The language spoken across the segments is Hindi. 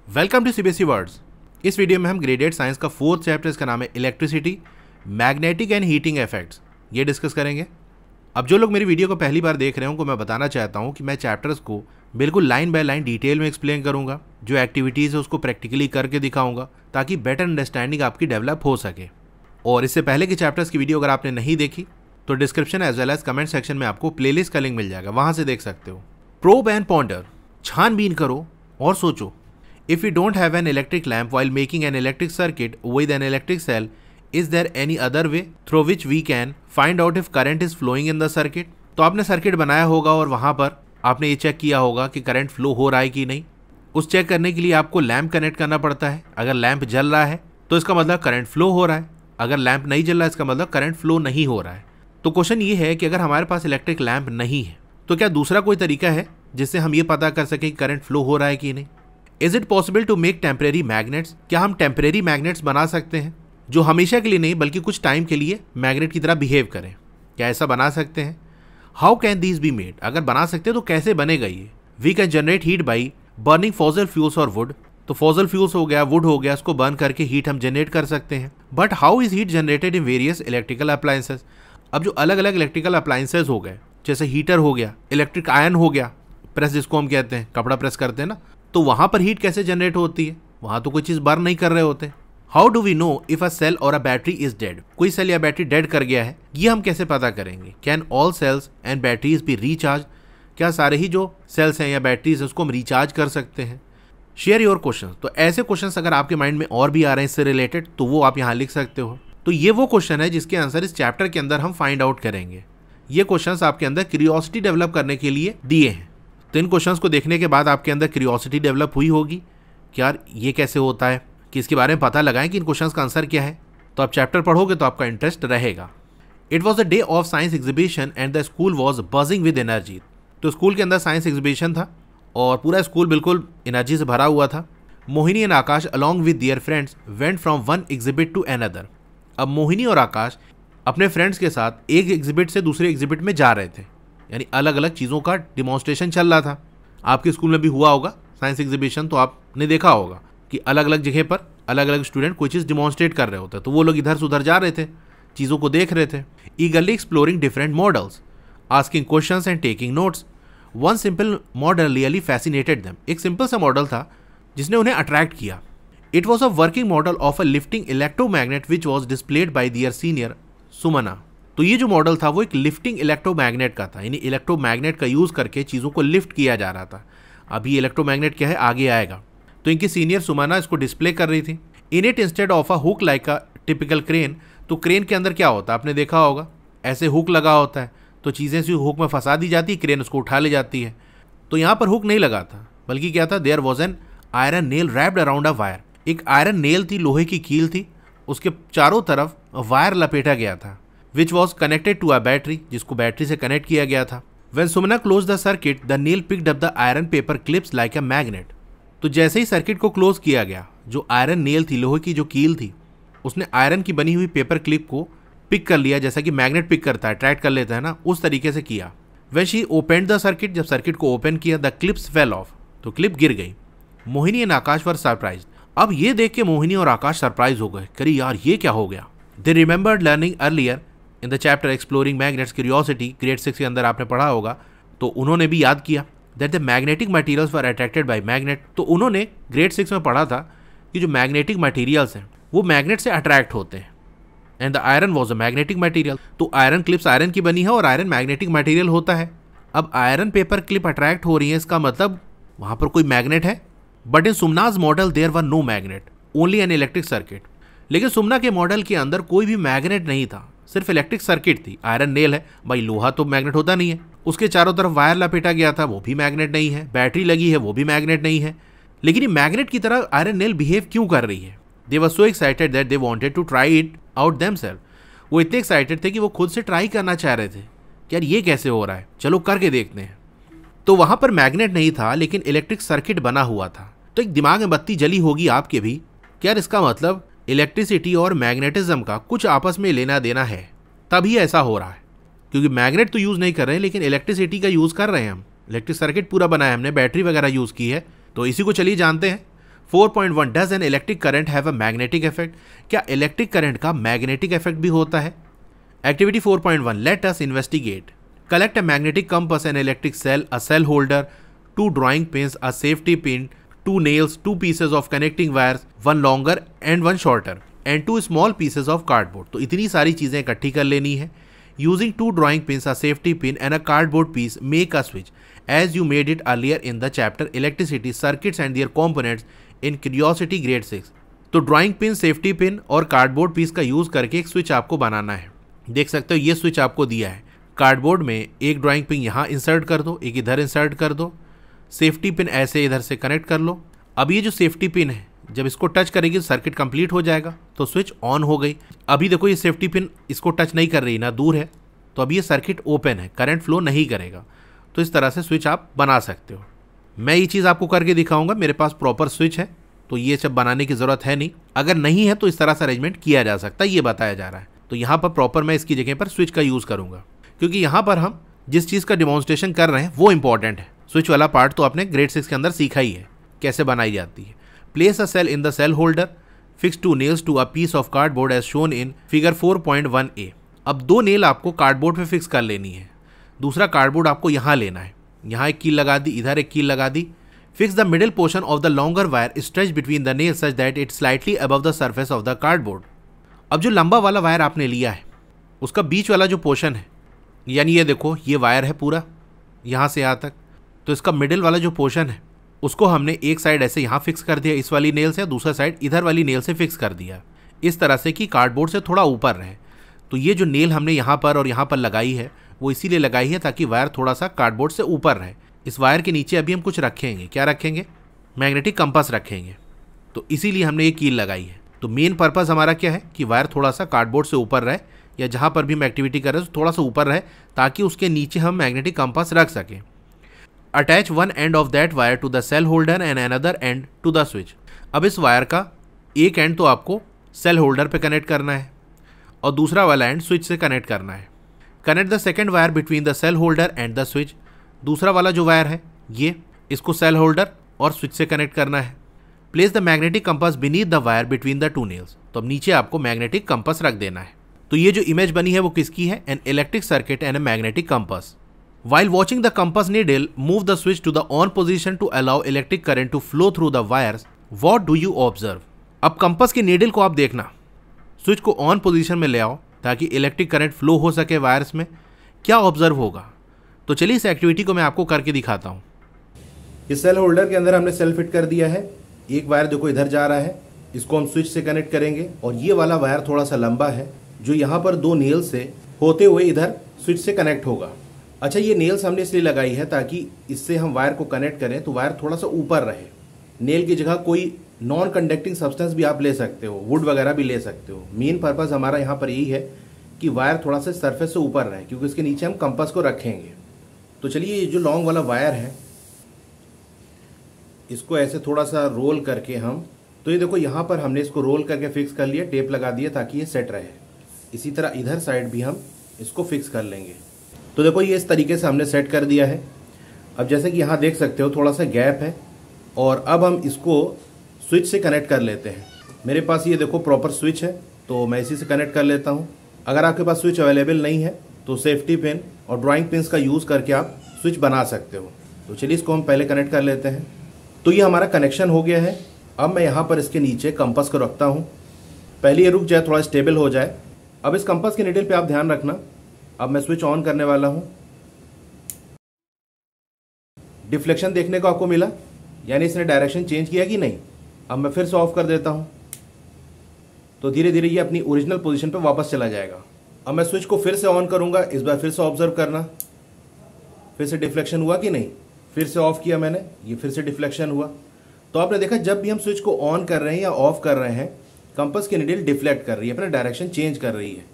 Welcome to CBSE words. इस वीडियो में हम ग्रेड 8 साइंस का 4th चैप्टर, इसका नाम है electricity, magnetic and heating effects, ये डिस्कस करेंगे। अब जो लोग मेरी वीडियो को पहली बार देख रहे हैं उनको मैं बताना चाहता हूँ कि मैं चैप्टर्स को बिल्कुल लाइन बाय लाइन डिटेल में एक्सप्लेन करूँगा। जो एक्टिविटीज़ है उसको प्रैक्टिकली करके दिखाऊँगा ताकि बेटर अंडरस्टैंडिंग आपकी डेवलप हो सके। और इससे पहले के चैप्टर्स की वीडियो अगर आपने नहीं देखी तो description as well as comment section में आपको प्लेलिस्ट का लिंक मिल जाएगा, वहाँ से देख सकते हो। प्रोब एंड पॉन्डर, छानबीन करो और सोचो। If we don't have an electric lamp while making an electric circuit with an electric cell, is there any other way through which we can find out if current is flowing in the circuit? तो आपने सर्किट बनाया होगा और वहाँ पर आपने ये चेक किया होगा कि करंट फ्लो हो रहा है कि नहीं। उस चेक करने के लिए आपको लैंप कनेक्ट करना पड़ता है। अगर लैंप जल रहा है तो इसका मतलब करंट फ्लो हो रहा है, अगर लैंप नहीं जल रहा है इसका मतलब करंट फ्लो नहीं हो रहा है। तो क्वेश्चन ये है कि अगर हमारे पास इलेक्ट्रिक लैंप नहीं है तो क्या दूसरा कोई तरीका है जिससे हम ये पता कर सकें कि करंट फ्लो हो रहा है कि नहीं। Is it possible to make temporary magnets, क्या हम टेम्परेरी मैग्नेट्स बना सकते हैं जो हमेशा के लिए नहीं बल्कि कुछ टाइम के लिए मैग्नेट की तरह बिहेव करें, क्या ऐसा बना सकते हैं। How can these be made, अगर बना सकते हैं तो कैसे बनेगा ये। We can generate heat by burning fossil fuels और वुड, तो फॉसिल फ्यूल्स हो गया, वुड हो गया, इसको बर्न करके हीट हम जनरेट कर सकते हैं। But how is heat generated in various electrical appliances, अब जो अलग अलग इलेक्ट्रिकल अप्लायंसेस हो गए, जैसे हीटर हो गया, इलेक्ट्रिक आयरन हो गया, प्रेस जिसको हम कहते हैं, कपड़ा प्रेस करते हैं ना, तो वहां पर हीट कैसे जनरेट होती है, वहां तो कोई चीज बर्न नहीं कर रहे होते। How do we know if a cell or a battery is dead, कोई सेल या बैटरी डेड कर गया है, ये हम कैसे पता करेंगे। Can all cells and batteries be recharge, क्या सारे ही जो सेल्स हैं या बैटरीज है उसको हम रिचार्ज कर सकते हैं। शेयर योर क्वेश्चन, तो ऐसे क्वेश्चन अगर आपके माइंड में और भी आ रहे हैं इससे रिलेटेड तो वो आप यहाँ लिख सकते हो। तो ये वो क्वेश्चन है जिसके आंसर इस चैप्टर के अंदर हम फाइंड आउट करेंगे। ये क्वेश्चन आपके अंदर क्यूरियोसिटी डेवलप करने के लिए दिए हैं। तो इन क्वेश्चंस को देखने के बाद आपके अंदर क्यूरियोसिटी डेवलप हुई होगी कि यार ये कैसे होता है, कि इसके बारे में पता लगाएं कि इन क्वेश्चंस का आंसर क्या है। तो आप चैप्टर पढ़ोगे तो आपका इंटरेस्ट रहेगा। It was a day of science exhibition and the school was buzzing with energy, तो स्कूल के अंदर साइंस एग्जीबिशन था और पूरा स्कूल बिल्कुल एनर्जी से भरा हुआ था। Mohini and Akash along with their friends went from one exhibit to another, अब मोहिनी और आकाश अपने फ्रेंड्स के साथ एक एग्जिबिट से दूसरे एग्जिबिट में जा रहे थे, यानी अलग अलग चीज़ों का डिमॉन्स्ट्रेशन चल रहा था। आपके स्कूल में भी हुआ होगा साइंस एग्जीबिशन, तो आपने देखा होगा कि अलग अलग जगह पर अलग अलग स्टूडेंट कोई चीज़ डिमॉन्स्ट्रेट कर रहे होते हैं, तो वो लोग इधर से उधर जा रहे थे, चीज़ों को देख रहे थे। Eagerly exploring different models, asking questions and taking notes. One simple model really fascinated them, एक सिंपल सा मॉडल था जिसने उन्हें अट्रैक्ट किया। It was a working model of a lifting electromagnet which was displayed by their senior Sumana, तो ये जो मॉडल था वो एक लिफ्टिंग इलेक्ट्रोमैग्नेट का था, यानी इलेक्ट्रोमैग्नेट का यूज़ करके चीज़ों को लिफ्ट किया जा रहा था। अभी इलेक्ट्रोमैग्नेट क्या है आगे आएगा। तो इनकी सीनियर सुमना इसको डिस्प्ले कर रही थी। In it instead of a hook like a typical crane, तो क्रेन के अंदर क्या होता है आपने देखा होगा, ऐसे हुक लगा होता है, तो चीज़ें सी हुक में फंसा दी जाती है, क्रेन उसको उठा ले जाती है। तो यहाँ पर हुक नहीं लगा था, बल्कि क्या था, there was an iron nail wrapped around a wire, एक आयरन नेल थी, लोहे की कील थी, उसके चारों तरफ वायर लपेटा गया था, which was connected to a battery, जिसको बैटरी से कनेक्ट किया गया था। When Sumana close the circuit the nail picked up the iron paper clips like a magnet, तो जैसे ही सर्किट को क्लोज किया गया, जो आयरन नेल थी, लोहे की जो कील थी, उसने आयरन की बनी हुई पेपर क्लिप को पिक कर लिया, जैसा कि मैग्नेट पिक करता है, अट्रैक्ट कर लेता है ना, उस तरीके से किया। When she opened the circuit, जब सर्किट को ओपन किया, द क्लिप्स फेल ऑफ, तो क्लिप गिर गई। Mohini and Akash were surprise, अब ये देख के मोहिनी और आकाश सरप्राइज हो गए, करी यार ये क्या हो गया। They remembered learning earlier in the chapter exploring magnets curiosity, grade 6 के अंदर आपने पढ़ा होगा, तो उन्होंने भी याद किया that the magnetic materials were attracted by magnet, तो उन्होंने ग्रेड 6 में पढ़ा था कि जो मैग्नेटिक मटेरियल्स हैं वो मैग्नेट से अट्रैक्ट होते हैं। And the iron was a magnetic material, तो आयरन क्लिप्स आयरन की बनी है और आयरन मैग्नेटिक मटेरियल होता है। अब आयरन पेपर क्लिप अट्रैक्ट हो रही है, इसका मतलब वहाँ पर कोई मैग्नेट है। But in Sumana's model there were no magnet, only an electric circuit, लेकिन सुमना के मॉडल के अंदर कोई भी मैग्नेट नहीं था, सिर्फ इलेक्ट्रिक सर्किट थी। आयरन नेल है भाई, लोहा तो मैग्नेट होता नहीं है, उसके चारों तरफ वायर लपेटा गया था, वो भी मैग्नेट नहीं है, बैटरी लगी है, वो भी मैग्नेट नहीं है, लेकिन ये मैग्नेट की तरह आयरन नेल बिहेव क्यों कर रही है। They were so excited that they wanted to try it out themselves, वो इतने एक्साइटेड थे कि वो खुद से ट्राई करना चाह रहे थे कि यार ये कैसे हो रहा है, चलो करके देखते हैं। तो वहां पर मैग्नेट नहीं था लेकिन इलेक्ट्रिक सर्किट बना हुआ था। तो एक दिमाग में बत्ती जली होगी आपके भी कि यार इसका मतलब इलेक्ट्रिसिटी और मैग्नेटिज्म का कुछ आपस में लेना देना है, तभी ऐसा हो रहा है। क्योंकि मैग्नेट तो यूज़ नहीं कर रहे हैं लेकिन इलेक्ट्रिसिटी का यूज़ कर रहे हैं हम, इलेक्ट्रिक सर्किट पूरा बनाया हमने, बैटरी वगैरह यूज़ की है, तो इसी को चलिए जानते हैं। 4.1 does an electric current have a magnetic effect? क्या इलेक्ट्रिक करंट का मैग्नेटिक इफेक्ट भी होता है? Activity 4.1 let us investigate. Collect a magnetic compass, an electric cell, a cell holder, 2 drawing pins, a safety pin, 2 nails, 2 pieces of connecting wires, 1 longer and 1 shorter, and 2 small pieces of cardboard। तो इतनी सारी चीजें इकट्ठी कर लेनी है। Using 2 drawing pins, a safety pin and a cardboard piece, make a switch as you made it earlier in the chapter electricity circuits and their components in Curiosity grade 6। तो ड्राइंग पिन, सेफ्टी पिन और कार्डबोर्ड पीस का यूज करके एक स्विच आपको बनाना है। देख सकते हो ये स्विच आपको दिया है। कार्डबोर्ड में एक ड्राइंग पिन यहाँ इंसर्ट कर दो, एक इधर इंसर्ट कर दो, सेफ्टी पिन ऐसे इधर से कनेक्ट कर लो। अब ये जो सेफ्टी पिन है जब इसको टच करेगी तो सर्किट कंप्लीट हो जाएगा, तो स्विच ऑन हो गई। अभी देखो ये सेफ्टी पिन इसको टच नहीं कर रही ना, दूर है, तो अभी ये सर्किट ओपन है, करंट फ्लो नहीं करेगा। तो इस तरह से स्विच आप बना सकते हो। मैं ये चीज़ आपको करके दिखाऊंगा। मेरे पास प्रॉपर स्विच है तो ये सब बनाने की ज़रूरत है नहीं। अगर नहीं है तो इस तरह से अरेंजमेंट किया जा सकता है, ये बताया जा रहा है। तो यहाँ पर प्रॉपर मैं इसकी जगह पर स्विच का यूज़ करूँगा, क्योंकि यहाँ पर हम जिस चीज़ का डिमॉन्स्ट्रेशन कर रहे हैं वो इंपॉर्टेंट है। स्विच वाला पार्ट तो आपने ग्रेड 6 के अंदर सीखा ही है कैसे बनाई जाती है। Place a cell in the cell holder, fix 2 nails to a piece of cardboard as shown in figure 4.1a। अब 2 नेल आपको कार्डबोर्ड पे फिक्स कर लेनी है। दूसरा कार्डबोर्ड आपको यहाँ लेना है। यहाँ एक कील लगा दी, इधर एक कील लगा दी। Fix the middle portion of the longer wire stretch between the nail such that it slightly above the surface of the cardboard. अब जो लंबा वाला वायर आपने लिया है उसका बीच वाला जो पोर्शन है, यानी ये देखो ये वायर है पूरा यहाँ से यहाँ तक, तो इसका मिडिल वाला जो पोर्शन है उसको हमने एक साइड ऐसे यहाँ फिक्स कर दिया इस वाली नेल से, दूसरा साइड इधर वाली नेल से फिक्स कर दिया इस तरह से कि कार्डबोर्ड से थोड़ा ऊपर रहे। तो ये जो नेल हमने यहाँ पर और यहाँ पर लगाई है वो इसीलिए लगाई है ताकि वायर थोड़ा सा कार्डबोर्ड से ऊपर रहे। इस वायर के नीचे अभी हम कुछ रखेंगे। क्या रखेंगे? मैग्नेटिक कंपास रखेंगे, तो इसीलिए हमने ये कील लगाई है। तो मेन पर्पज़ हमारा क्या है कि वायर थोड़ा सा कार्डबोर्ड से ऊपर रहे, या जहाँ पर भी हम एक्टिविटी कर रहे हैं तो थोड़ा सा ऊपर रहे, ताकि उसके नीचे हम मैग्नेटिक कंपास रख सकें। Attach one end of that wire to the cell holder and another end to the switch. अब इस वायर का एक एंड तो आपको सेल होल्डर पे कनेक्ट करना है और दूसरा वाला एंड स्विच से कनेक्ट करना है। Connect the second wire between the cell holder and the switch. दूसरा वाला जो वायर है ये, इसको सेल होल्डर और स्विच से कनेक्ट करना है। Place the magnetic compass beneath the wire between the 2 nails। तो अब नीचे आपको मैग्नेटिक कंपास रख देना है। तो ये जो इमेज बनी है वो किसकी है? N electric circuit and a magnetic compass. While watching the compass needle move the switch to the on position to allow electric current to flow through the wires, what do you observe? अब कंपास के नीडल को आप देखना, स्विच को ऑन पोजीशन में ले आओ ताकि इलेक्ट्रिक करंट फ्लो हो सके वायर्स में। क्या ऑब्जर्व होगा? तो चलिए इस एक्टिविटी को मैं आपको करके दिखाता हूँ। इस सेल होल्डर के अंदर हमने सेल फिट कर दिया है। एक वायर देखो इधर जा रहा है, इसको हम स्विच से कनेक्ट करेंगे, और ये वाला वायर थोड़ा सा लंबा है जो यहाँ पर 2 नेल से होते हुए इधर स्विच से कनेक्ट होगा। अच्छा, ये नेल्स हमने इसलिए लगाई है ताकि इससे हम वायर को कनेक्ट करें तो वायर थोड़ा सा ऊपर रहे। नेल की जगह कोई नॉन कंडक्टिंग सब्सटेंस भी आप ले सकते हो, वुड वगैरह भी ले सकते हो। मेन पर्पस हमारा यहाँ पर यही है कि वायर थोड़ा सा सरफेस से ऊपर रहे, क्योंकि इसके नीचे हम कंपास को रखेंगे। तो चलिए ये जो लॉन्ग वाला वायर है इसको ऐसे थोड़ा सा रोल करके हम, तो ये देखो यहाँ पर हमने इसको रोल करके फिक्स कर लिया, टेप लगा दिया ताकि ये सेट रहे। इसी तरह इधर साइड भी हम इसको फिक्स कर लेंगे। तो देखो ये इस तरीके से हमने सेट कर दिया है। अब जैसे कि यहाँ देख सकते हो थोड़ा सा गैप है, और अब हम इसको स्विच से कनेक्ट कर लेते हैं। मेरे पास ये देखो प्रॉपर स्विच है तो मैं इसी से कनेक्ट कर लेता हूँ। अगर आपके पास स्विच अवेलेबल नहीं है तो सेफ्टी पिन और ड्राइंग पिन्स का यूज़ करके आप स्विच बना सकते हो। तो चलिए इसको हम पहले कनेक्ट कर लेते हैं। तो ये हमारा कनेक्शन हो गया है। अब मैं यहाँ पर इसके नीचे कंपास को रखता हूँ। पहले ये रुक जाए, थोड़ा स्टेबल हो जाए। अब इस कंपास के निडल पे आप ध्यान रखना। अब मैं स्विच ऑन करने वाला हूँ। डिफ्लेक्शन देखने को आपको मिला, यानी इसने डायरेक्शन चेंज किया कि नहीं। अब मैं फिर से ऑफ कर देता हूँ तो धीरे धीरे ये अपनी ओरिजिनल पोजीशन पे वापस चला जाएगा। अब मैं स्विच को फिर से ऑन करूँगा। इस बार फिर से ऑब्जर्व करना, फिर से डिफ्लेक्शन हुआ कि नहीं। फिर से ऑफ किया मैंने, ये फिर से डिफ्लेक्शन हुआ। तो आपने देखा जब भी हम स्विच को ऑन कर रहे हैं या ऑफ कर रहे हैं, कंपास की निडल डिफ्लेक्ट कर रही है, अपना डायरेक्शन चेंज कर रही है।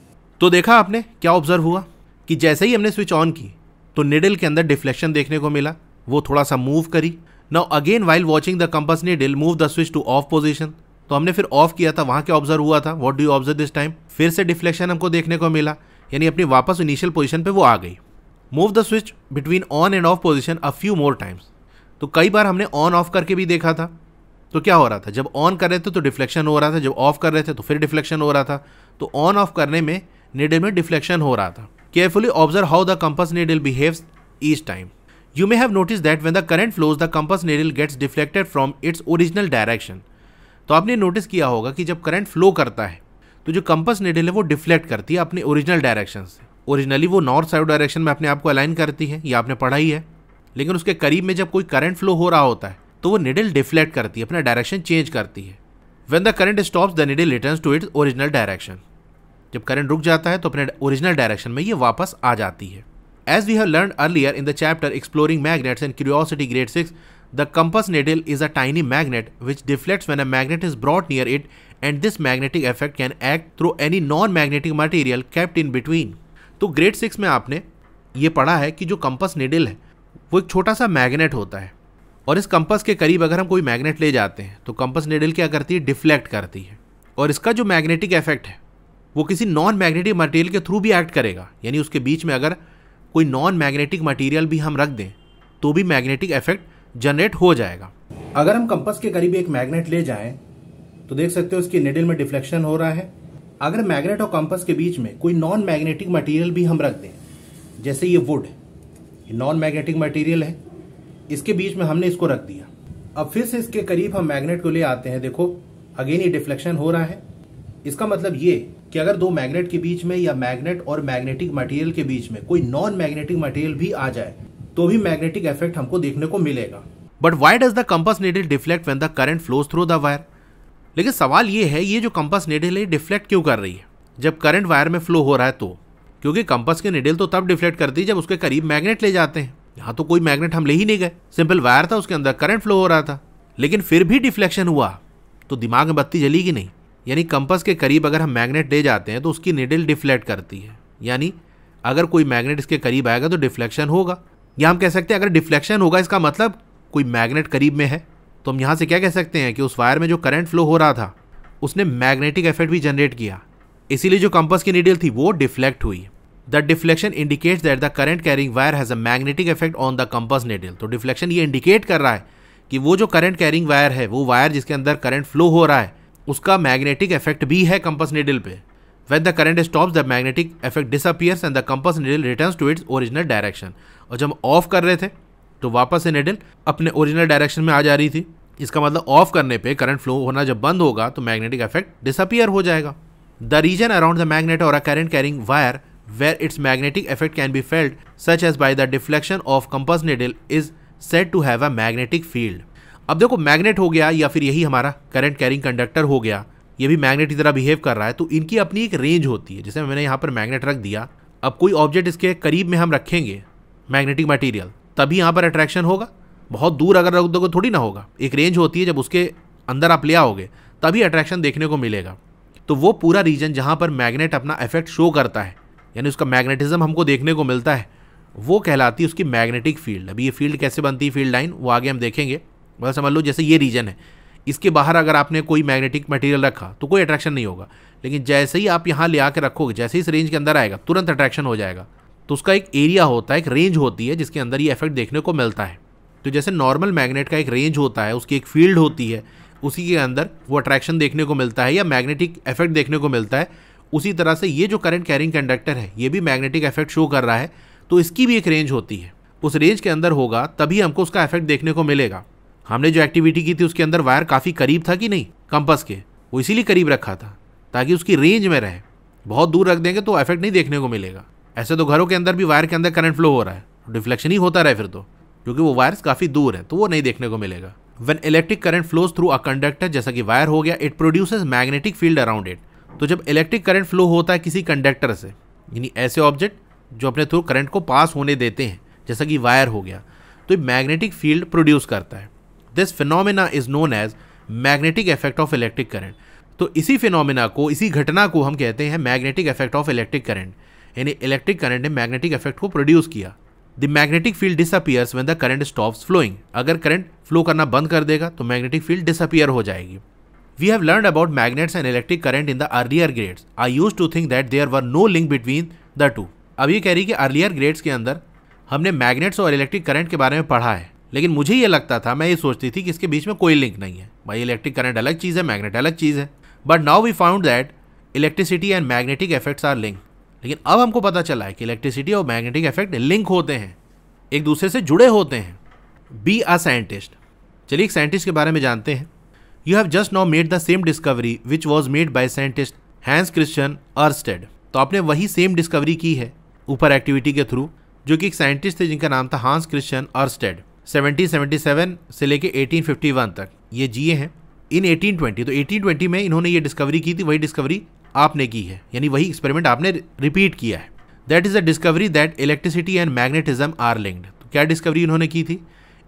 तो देखा आपने क्या ऑब्जर्व हुआ कि जैसे ही हमने स्विच ऑन की तो निडल के अंदर डिफ्लेक्शन देखने को मिला, वो थोड़ा सा मूव करी। Now again while watching the compass needle move the switch two of position. तो हमने फिर ऑफ किया था, वहां क्या ऑब्जर्व हुआ था? What do you observe this time? फिर से डिफ्लेक्शन हमको देखने को मिला, यानी अपनी वापस इनिशियल पोजीशन पे वो आ गई। Move the switch between on end of position a few more times. तो कई बार हमने ऑन ऑफ करके भी देखा था, तो क्या हो रहा था, जब ऑन कर रहे थे तो डिफ्लेक्शन हो रहा था, जब ऑफ कर रहे थे तो फिर डिफ्लेक्शन हो रहा था। तो ऑन ऑफ करने में नीडल में डिफ्लेक्शन हो रहा था। Carefully observe how the compass needle behaves each time. You may have noticed that when the current flows, the compass needle gets deflected from its original direction. तो आपने नोटिस किया होगा कि जब करंट फ्लो करता है तो जो कंपास नीडल है वो डिफ्लेक्ट करती है अपने ओरिजिनल डायरेक्शन से। ओरिजिनली वो नॉर्थ साउथ डायरेक्शन में अपने आप को अलाइन करती है, ये आपने पढ़ा ही है। लेकिन उसके करीब में जब कोई करंट फ्लो हो रहा होता है तो वो नीडल डिफ्लेक्ट करती है, अपना डायरेक्शन चेंज करती है। When the current stops, the needle returns to its original direction. जब करंट रुक जाता है तो अपने ओरिजिनल डायरेक्शन में ये वापस आ जाती है। As we have learned earlier in the chapter exploring magnets and curiosity grade 6, the compass needle is a tiny magnet which deflects when a magnet is brought near it, and this magnetic effect can act through any non-magnetic material kept in between. तो ग्रेड 6 में आपने ये पढ़ा है कि जो कंपास निडल है वो एक छोटा सा मैग्नेट होता है, और इस कंपास के करीब अगर हम कोई मैग्नेट ले जाते हैं तो कंपास निडल क्या करती है, डिफ्लेक्ट करती है। और इसका जो मैग्नेटिक इफेक्ट है वो किसी नॉन मैग्नेटिक मटेरियल के थ्रू भी एक्ट करेगा, यानी उसके बीच में अगर कोई नॉन मैग्नेटिक मटेरियल भी हम रख दें तो भी मैग्नेटिक इफेक्ट जनरेट हो जाएगा। अगर हम कंपास के करीब एक मैग्नेट ले जाएं तो देख सकते हो इसकी निडल में डिफ्लेक्शन हो रहा है। अगर मैग्नेट और कंपास के बीच में कोई नॉन मैग्नेटिक मटेरियल भी हम रख दें, जैसे ये वुड, ये नॉन मैग्नेटिक मटेरियल है, इसके बीच में हमने इसको रख दिया। अब फिर से इसके करीब हम मैग्नेट को ले आते हैं, देखो अगेन ये डिफ्लेक्शन हो रहा है। इसका मतलब ये कि अगर दो मैग्नेट के बीच में या मैग्नेट और मैग्नेटिक मटेरियल के बीच में कोई नॉन मैग्नेटिक मटेरियल भी आ जाए तो भी मैग्नेटिक इफेक्ट हमको देखने को मिलेगा। But why does the compass needle deflect when the current flows through the wire? लेकिन सवाल ये है, ये जो कंपास नीडल है डिफ्लेक्ट क्यों कर रही है जब करंट वायर में फ्लो हो रहा है? तो क्योंकि कंपास की नीडल तो तब डिफ्लेक्ट करती है जब उसके करीब मैग्नेट ले जाते हैं। यहाँ तो कोई मैग्नेट हम ले ही नहीं गए, सिंपल वायर था, उसके अंदर करंट फ्लो हो रहा था, लेकिन फिर भी डिफ्लेक्शन हुआ तो दिमाग में बत्ती जलेगी नहीं। यानी कंपास के करीब अगर हम मैग्नेट ले जाते हैं तो उसकी नीडल डिफ्लेक्ट करती है, यानी अगर कोई मैग्नेट इसके करीब आएगा तो डिफ्लेक्शन होगा। या हम कह सकते हैं अगर डिफ्लेक्शन होगा इसका मतलब कोई मैग्नेट करीब में है, तो हम यहाँ से क्या कह सकते हैं कि उस वायर में जो करंट फ्लो हो रहा था उसने मैग्नेटिक इफेक्ट भी जनरेट किया, इसीलिए जो कंपास की नीडल थी वो डिफ्लेक्ट हुई। The deflection indicates that the current carrying wire has a magnetic effect on the compass needle. तो डिफ्लेक्शन ये इंडिकेट कर रहा है कि वो जो करंट कैरिंग वायर है, वो वायर जिसके अंदर करंट फ्लो हो रहा है, उसका मैग्नेटिक इफेक्ट भी है कंपास नीडल पे। When the current stops, the magnetic effect disappears and the compass needle returns to its original direction. और जब ऑफ कर रहे थे तो वापस से नीडल अपने ओरिजिनल डायरेक्शन में आ जा रही थी। इसका मतलब ऑफ करने पे करंट फ्लो होना जब बंद होगा तो मैग्नेटिक इफेक्ट डिसअपियर हो जाएगा। The region around the magnet और a current carrying wire where its magnetic effect can be felt, such as by the deflection of compass needle, is said to have a magnetic field. अब देखो मैग्नेट हो गया या फिर यही हमारा करंट कैरिंग कंडक्टर हो गया, ये भी मैग्नेट की तरह बिहेव कर रहा है, तो इनकी अपनी एक रेंज होती है। जैसे मैंने यहाँ पर मैग्नेट रख दिया, अब कोई ऑब्जेक्ट इसके करीब में हम रखेंगे मैग्नेटिक मटेरियल, तभी यहाँ पर अट्रैक्शन होगा। बहुत दूर अगर रख दोगे थोड़ी ना होगा। एक रेंज होती है, जब उसके अंदर आप ले आओगे तभी अट्रैक्शन देखने को मिलेगा। तो वो पूरा रीजन जहाँ पर मैग्नेट अपना इफेक्ट शो करता है, यानी उसका मैग्नेटिज्म हमको देखने को मिलता है, वो कहलाती है उसकी मैग्नेटिक फील्ड। अभी ये फील्ड कैसे बनती है, फील्ड लाइन, वो आगे हम देखेंगे। बस समझ लो जैसे ये रीजन है, इसके बाहर अगर आपने कोई मैग्नेटिक मटेरियल रखा तो कोई अट्रैक्शन नहीं होगा, लेकिन जैसे ही आप यहाँ ले आकर रखोगे, जैसे ही इस रेंज के अंदर आएगा तुरंत अट्रैक्शन हो जाएगा। तो उसका एक एरिया होता है, एक रेंज होती है जिसके अंदर ये इफेक्ट देखने को मिलता है। तो जैसे नॉर्मल मैग्नेट का एक रेंज होता है, उसकी एक फील्ड होती है, उसी के अंदर वो अट्रैक्शन देखने को मिलता है या मैग्नेटिक इफेक्ट देखने को मिलता है, उसी तरह से ये जो करंट कैरिंग कंडक्टर है ये भी मैग्नेटिक इफेक्ट शो कर रहा है, तो इसकी भी एक रेंज होती है। उस रेंज के अंदर होगा तभी हमको उसका इफेक्ट देखने को मिलेगा। हमने जो एक्टिविटी की थी उसके अंदर वायर काफ़ी करीब था कि नहीं कंपास के, वो इसीलिए करीब रखा था ताकि उसकी रेंज में रहे। बहुत दूर रख देंगे तो इफेक्ट नहीं देखने को मिलेगा। ऐसे तो घरों के अंदर भी वायर के अंदर करंट फ्लो हो रहा है, डिफ्लेक्शन ही होता रहे फिर तो, क्योंकि वो वायर्स काफ़ी दूर है तो वो नहीं देखने को मिलेगा। When electric current flows through a conductor, जैसा कि वायर हो गया, it produces magnetic field around it. तो जब इलेक्ट्रिक करंट फ्लो होता है किसी कंडक्टर से, यानी ऐसे ऑब्जेक्ट जो अपने थ्रू करंट को पास होने देते हैं, जैसा कि वायर हो गया, तो मैग्नेटिक फील्ड प्रोड्यूस करता है। This phenomena is known as magnetic effect of electric current. तो इसी फिनोमेना को, इसी घटना को हम कहते हैं magnetic effect of electric current, यानी इलेक्ट्रिक करंट ने मैग्नेटिक इफेक्ट को प्रोड्यूस किया। The magnetic field disappears when the current stops flowing. अगर करंट फ्लो करना बंद कर देगा तो मैग्नेटिक फील्ड डिसअपियर हो जाएगी। We have learned about magnets and electric current in the earlier grades. I used to think that there were no link between the two. अब ये कह रही कि अर्लियर ग्रेड्स के अंदर हमने मैग्नेट्स और इलेक्ट्रिक करंट के बारे में पढ़ा है, लेकिन मुझे ये लगता था, मैं ये सोचती थी कि इसके बीच में कोई लिंक नहीं है। भाई इलेक्ट्रिक करंट अलग चीज़ है, मैग्नेट अलग चीज़ है। But now we found that electricity and magnetic effects are link. लेकिन अब हमको पता चला है कि इलेक्ट्रिसिटी और मैग्नेटिक इफेक्ट लिंक होते हैं, एक दूसरे से जुड़े होते हैं। Be a scientist. चलिए एक साइंटिस्ट के बारे में जानते हैं। You have just now made the same discovery which was made by scientist Hans Christian Oersted. तो आपने वही सेम डिस्कवरी की है ऊपर एक्टिविटी के थ्रू, जो कि एक साइंटिस्ट थे जिनका नाम था हांस क्रिश्चियन अर्स्टेड। 1777 से लेके 1851 तक ये जिए हैं। इन 1820, तो 1820 में इन्होंने ये डिस्कवरी की थी, वही डिस्कवरी आपने की है, यानी वही एक्सपेरिमेंट आपने रिपीट किया है। That is the discovery that electricity and magnetism are linked. तो क्या डिस्कवरी इन्होंने की थी?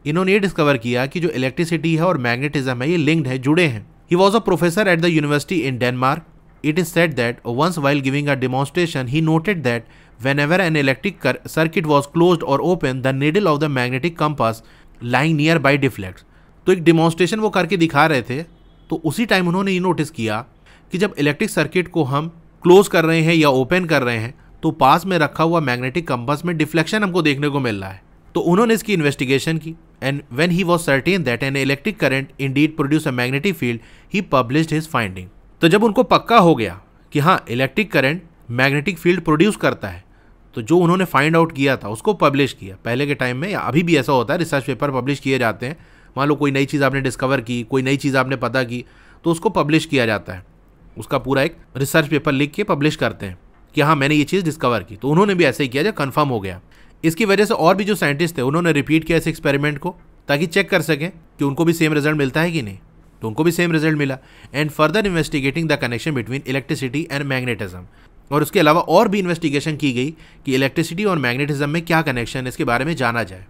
इन्होंने ये डिस्कवर किया कि जो इलेक्ट्रिसिटी है और मैग्नेटिज्म है ये लिंक्ड है, जुड़े हैं। He was a professor at the university in Denmark. It is said that once while giving a demonstration, he noted that whenever an electric circuit was closed or open, the needle of the magnetic compass lying nearby deflects. तो एक डिमॉन्स्ट्रेशन वो करके दिखा रहे थे, तो उसी टाइम उन्होंने ये नोटिस किया कि जब इलेक्ट्रिक सर्किट को हम क्लोज कर रहे हैं या ओपन कर रहे हैं, तो पास में रखा हुआ मैग्नेटिक कंपास में डिफ्लेक्शन हमको देखने को मिल रहा है। तो उन्होंने इसकी इन्वेस्टिगेशन की, and when he was certain that N electric current Indeed produce a magnetic field, he published his finding. तो जब उनको पक्का हो गया कि हाँ electric current magnetic field produce करता है, तो जो उन्होंने फाइंड आउट किया था उसको पब्लिश किया। पहले के टाइम में या अभी भी ऐसा होता है, रिसर्च पेपर पब्लिश किए जाते हैं। मान लो कोई नई चीज़ आपने डिस्कवर की, कोई नई चीज़ आपने पता की, तो उसको पब्लिश किया जाता है। उसका पूरा एक रिसर्च पेपर लिख के पब्लिश करते हैं कि हाँ मैंने ये चीज़ डिस्कवर की। तो उन्होंने भी ऐसे ही किया जब कन्फर्म हो गया। इसकी वजह से और भी जो साइंटिस्ट थे उन्होंने रिपीट किया इस एक्सपेरिमेंट को, ताकि चेक कर सकें कि उनको भी सेम रिजल्ट मिलता है कि नहीं। तो उनको भी सेम रिजल्ट मिला। And further investigating the connection between electricity and magnetism. और उसके अलावा और भी इन्वेस्टिगेशन की गई कि इलेक्ट्रिसिटी और मैग्नेटिज्म में क्या कनेक्शन है, इसके बारे में जाना जाए।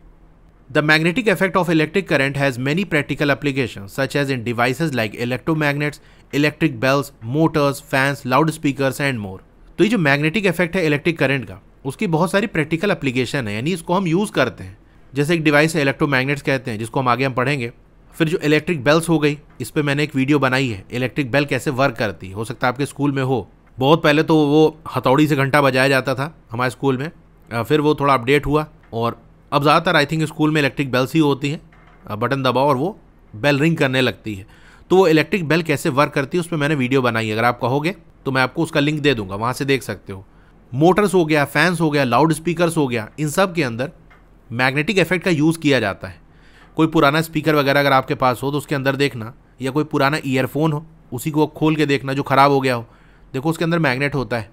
The magnetic effect of electric current has many practical application such as in devices like electromagnets, electric bells, motors, fans, loud speakers and more. तो ये जो मैग्नेटिक इफेक्ट है इलेक्ट्रिक करंट का, उसकी बहुत सारी प्रैक्टिकल एप्लीकेशन है, यानी इसको हम यूज़ करते हैं। जैसे एक डिवाइस है इलेक्ट्रोमैग्नेट्स कहते हैं, जिसको हम आगे हम पढ़ेंगे। फिर जो इलेक्ट्रिक बेल्स हो गई, इस पर मैंने एक वीडियो बनाई है, इलेक्ट्रिक बेल कैसे वर्क करती है। हो सकता है आपके स्कूल में हो। बहुत पहले तो वो हथौड़ी से घंटा बजाया जाता था हमारे स्कूल में, फिर वो थोड़ा अपडेट हुआ और अब ज़्यादातर आई थिंक स्कूल में इलेक्ट्रिक बेल्स ही होती हैं। बटन दबाओ और वो बेल रिंग करने लगती है। तो वो इलेक्ट्रिक बेल कैसे वर्क करती है उस पर मैंने वीडियो बनाई है। अगर आप कहोगे तो मैं आपको उसका लिंक दे दूंगा, वहाँ से देख सकते हो। मोटर्स हो गया, फैंस हो गया, लाउड स्पीकर्स हो गया, इन सब के अंदर मैग्नेटिक इफेक्ट का यूज़ किया जाता है। कोई पुराना स्पीकर वगैरह अगर आपके पास हो तो उसके अंदर देखना, या कोई पुराना ईयरफोन हो उसी को खोल के देखना जो ख़राब हो गया हो, देखो उसके अंदर मैग्नेट होता है।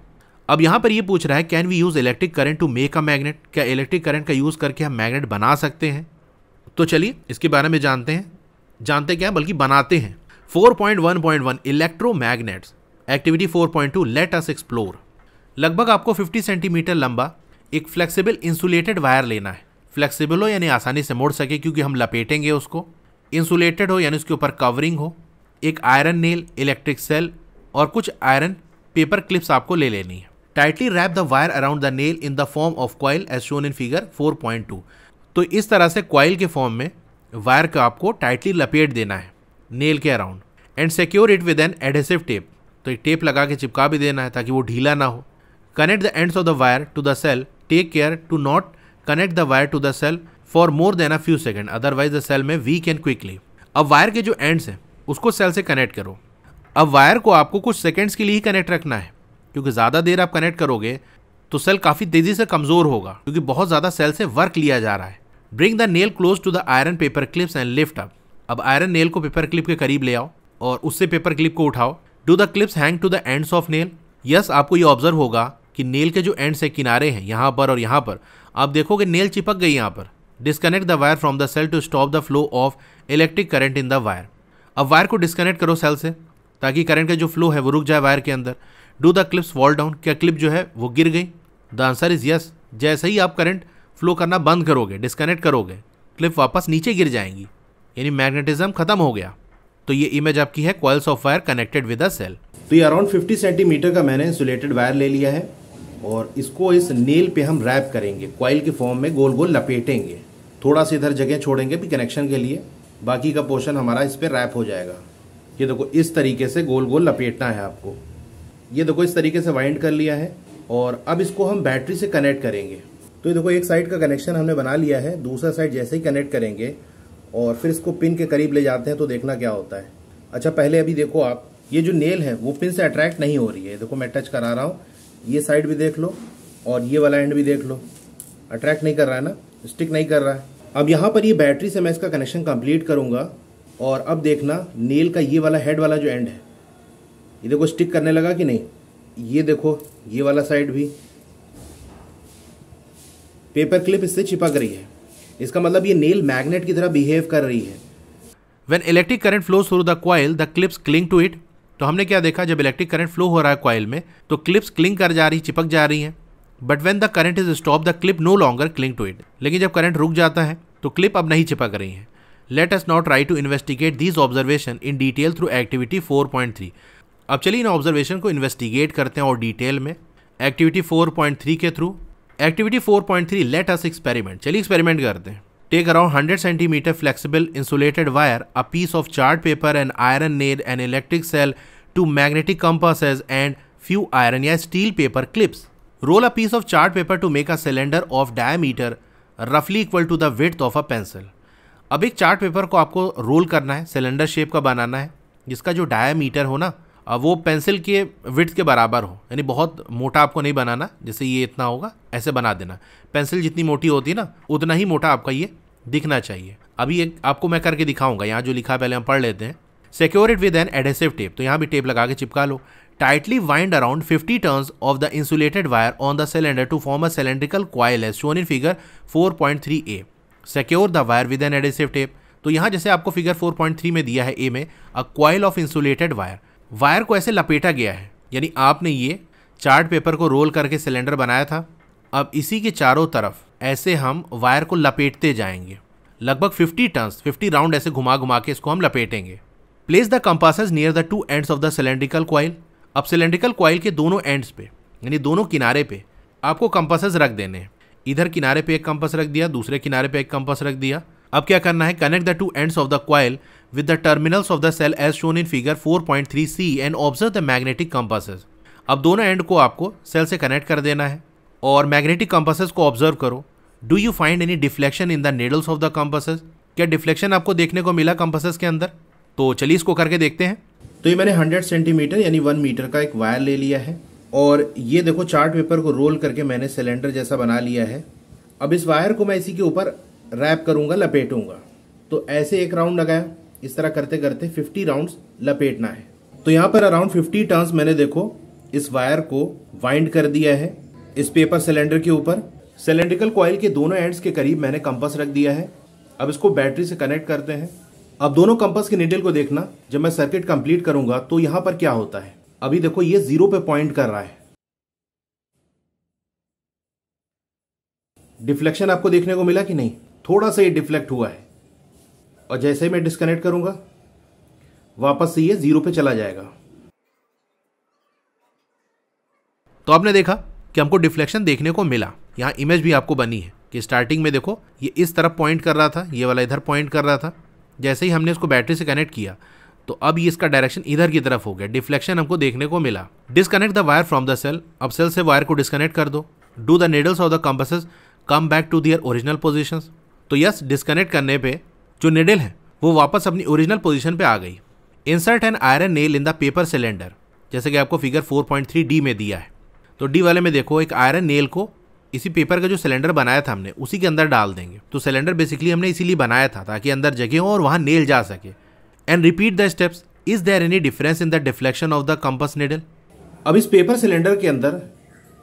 अब यहाँ पर ये पूछ रहा है can we use electric current to make a magnet. क्या इलेक्ट्रिक करंट का यूज़ करके हम मैग्नेट बना सकते हैं? तो चलिए इसके बारे में जानते हैं। जानते क्या बल्कि बनाते हैं। 4.1.1 electromagnets. Activity 4.2 let us explore. लगभग आपको 50 सेंटीमीटर लंबा एक फ्लेक्सिबल इंसुलेटेड वायर लेना है। फ्लेक्सिबल हो यानी आसानी से मोड़ सके क्योंकि हम लपेटेंगे उसको। इंसुलेटेड हो यानी उसके ऊपर कवरिंग हो। एक आयरन नेल, इलेक्ट्रिक सेल और कुछ आयरन पेपर क्लिप्स आपको ले लेनी है। Tightly wrap the wire around the nail in the form of coil as shown in figure 4.2। तो इस तरह से कॉइल के फॉर्म में वायर को आपको टाइटली लपेट देना है नेल के around. And secure it with an adhesive tape. तो एक टेप लगा के चिपका भी देना है ताकि वो ढीला ना हो। Connect the ends of the wire to the cell. Take care to not connect the wire to the cell for more than a few seconds, otherwise the cell may weaken quickly. अब वायर के जो एंड्स हैं उसको सेल से कनेक्ट करो। अब वायर को आपको कुछ सेकेंड्स के लिए ही कनेक्ट रखना है, क्योंकि ज़्यादा देर आप कनेक्ट करोगे तो सेल काफ़ी तेज़ी से कमज़ोर होगा, क्योंकि बहुत ज़्यादा सेल से वर्क लिया जा रहा है। Bring the nail close to the iron paper clips and lift up. अब आयरन नेल को पेपर क्लिप के करीब ले आओ और उससे पेपर क्लिप को उठाओ। Do the clips hang to the ends of nail. Yes, आपको ये ऑब्जर्व होगा कि नेल के जो एंड्स है, किनारे हैं यहाँ पर और यहाँ पर, आप देखोगे नेल चिपक गई यहाँ पर। Disconnect the wire from the cell to stop the flow of electric current in the wire. अब वायर को डिस्कनेक्ट करो सेल से ताकि करंट का जो फ्लो है वो रुक जाए वायर के अंदर। Do the clips fall down. क्या क्लिप जो है वो गिर गई? The answer is yes. जैसे ही आप करंट फ्लो करना बंद करोगे, डिस्कनेक्ट करोगे, क्लिप वापस नीचे गिर जाएंगी, यानी मैग्नेटिज्म खत्म हो गया। तो ये इमेज आपकी है coils of wire connected with a cell. तो ये अराउंड 50 सेंटीमीटर का मैंने इंसुलेटेड वायर ले लिया है और इसको इस नेल पे हम रैप करेंगे, कॉइल के फॉर्म में गोल गोल लपेटेंगे। थोड़ा सा इधर जगह छोड़ेंगे भी कनेक्शन के लिए, बाकी का पोर्शन हमारा इस पर रैप हो जाएगा। ये देखो इस तरीके से गोल गोल लपेटना है आपको। ये देखो इस तरीके से वाइंड कर लिया है और अब इसको हम बैटरी से कनेक्ट करेंगे। तो ये देखो एक साइड का कनेक्शन हमने बना लिया है, दूसरा साइड जैसे ही कनेक्ट करेंगे और फिर इसको पिन के करीब ले जाते हैं तो देखना क्या होता है। अच्छा, पहले अभी देखो आप, ये जो नेल है वो पिन से अट्रैक्ट नहीं हो रही है। देखो मैं टच करा रहा हूँ, ये साइड भी देख लो और ये वाला एंड भी देख लो, अट्रैक्ट नहीं कर रहा है ना, स्टिक नहीं कर रहा है। अब यहाँ पर ये बैटरी से मैं इसका कनेक्शन कंप्लीट करूँगा और अब देखना नेल का ये वाला हेड वाला जो एंड है, ये देखो स्टिक करने लगा कि नहीं। ये देखो ये वाला साइड भी पेपर क्लिप इससे चिपक रही है, इसका मतलब ये नेल मैग्नेट की तरह बिहेव कर रही है। When electric current flows through the coil, the clips cling to it। तो हमने क्या देखा, जब इलेक्ट्रिक करंट फ्लो हो रहा है कॉइल में तो क्लिप्स क्लिंग कर जा रही, चिपक जा रही हैं। But when the current is stop the clip no longer cling to it. लेकिन जब करंट रुक जाता है तो क्लिप अब नहीं चिपक रही हैं। Let us now try to investigate these observation in detail through activity 4.3। अब चलिए इन ऑब्जर्वेशन को इन्वेस्टिगेट करते हैं और डिटेल में एक्टिविटी 4.3 के through. Activity 4.3 let us experiment. चलिए एक्सपेरिमेंट करते हैं। Take around 100 cm flexible insulated wire, a piece of charred paper, an iron nail, an electric cell, 2 magnetic compasses and few iron या steel paper clips. Roll a piece of charred paper to make a cylinder of diameter roughly equal to the width of a pencil. अब एक चार्ट पेपर को आपको रोल करना है, सिलेंडर शेप का बनाना है जिसका जो डायमीटर हो ना वो पेंसिल के विड्थ के बराबर हो, यानी बहुत मोटा आपको नहीं बनाना, जैसे ये इतना होगा ऐसे बना देना। पेंसिल जितनी मोटी होती है ना उतना ही मोटा आपका ये दिखना चाहिए। अभी एक आपको मैं करके दिखाऊंगा, यहाँ जो लिखा है पहले हम पढ़ लेते हैं। Secure it with an adhesive tape, तो यहाँ भी टेप लगा के चिपका लो। Tightly wind around 50 turns of the insulated wire on the cylinder to form a cylindrical coil as shown in figure 4.3a। Secure the wire with an adhesive tape, तो यहाँ जैसे आपको फिगर 4.3 में दिया है ए में, a coil of insulated wire, wire को ऐसे लपेटा गया है, यानी आपने ये चार्ट पेपर को रोल करके सिलेंडर बनाया था। अब इसी के चारों तरफ ऐसे हम वायर को लपेटते जाएंगे, लगभग 50 टर्न्स, 50 राउंड ऐसे घुमा घुमा के इसको हम लपेटेंगे। Place the compasses near the 2 ends of the cylindrical coil. अब सिलेंड्रिकल कॉइल के दोनों एंड्स पे, यानी दोनों किनारे पे आपको कंपासेस रख देने हैं। इधर किनारे पे एक कंपास रख दिया, दूसरे किनारे पे एक कंपास रख दिया। अब क्या करना है, connect the 2 ends of the coil with the terminals of the cell as shown in figure 4.3c and observe the magnetic compasses. अब दोनों एंड को आपको सेल से कनेक्ट कर देना है और मैग्नेटिक कंपासेस को ऑब्जर्व करो। Do you find any deflection in the needles of the compasses? क्या डिफ्लेक्शन आपको देखने को मिला कंपासेस के अंदर? तो चलिए इसको करके देखते हैं। तो ये मैंने 100 सेंटीमीटर यानी 1 मीटर का एक वायर ले लिया है और ये देखो चार्ट पेपर को रोल करके मैंने सिलेंडर जैसा बना लिया है। अब इस वायर को मैं इसी के ऊपर रैप करूंगा, लपेटूंगा। तो ऐसे एक राउंड लगाया, इस तरह करते करते 50 राउंड्स लपेटना है। तो यहाँ पर अराउंड 50 टर्न्स मैंने देखो इस वायर को वाइंड कर दिया है इस पेपर सिलेंडर के ऊपर। सिलेंड्रिकल कॉइल के दोनों एंड्स के करीब मैंने कंपास रख दिया है। अब इसको बैटरी से कनेक्ट करते हैं। अब दोनों कंपास के नीडल को देखना, जब मैं सर्किट कंप्लीट करूंगा तो यहां पर क्या होता है। अभी देखो ये 0 पे पॉइंट कर रहा है। डिफ्लेक्शन आपको देखने को मिला कि नहीं? थोड़ा सा ये डिफ्लेक्ट हुआ है और जैसे ही मैं डिस्कनेक्ट करूंगा वापस से ये 0 पे चला जाएगा। तो आपने देखा कि हमको डिफ्लेक्शन देखने को मिला। यहाँ इमेज भी आपको बनी है कि स्टार्टिंग में देखो ये इस तरफ पॉइंट कर रहा था, ये वाला इधर पॉइंट कर रहा था। जैसे ही हमने इसको बैटरी से कनेक्ट किया तो अब ये इसका डायरेक्शन इधर की तरफ हो गया। डिफ्लेक्शन हमको देखने को मिला। Disconnect the wire from the cell. अब सेल से वायर को डिस्कनेक्ट कर दो। Do the needles of the compasses come back to their original positions. तो यस, डिस्कनेक्ट करने पे जो नीडल है वो वापस अपनी ओरिजिनल पोजीशन पे आ गई। Insert N iron nail in the paper cylinder, जैसे कि आपको फिगर 4.3d में दिया है। तो डी वाले में देखो एक आयरन नेल को इसी पेपर का जो सिलेंडर बनाया था हमने उसी के अंदर डाल देंगे। तो सिलेंडर बेसिकली हमने इसीलिए बनाया था ताकि अंदर जगह हो और वहां नेल जा सके। And repeat the steps. Is there any difference in the deflection of the compass needle? अब इस पेपर सिलेंडर के अंदर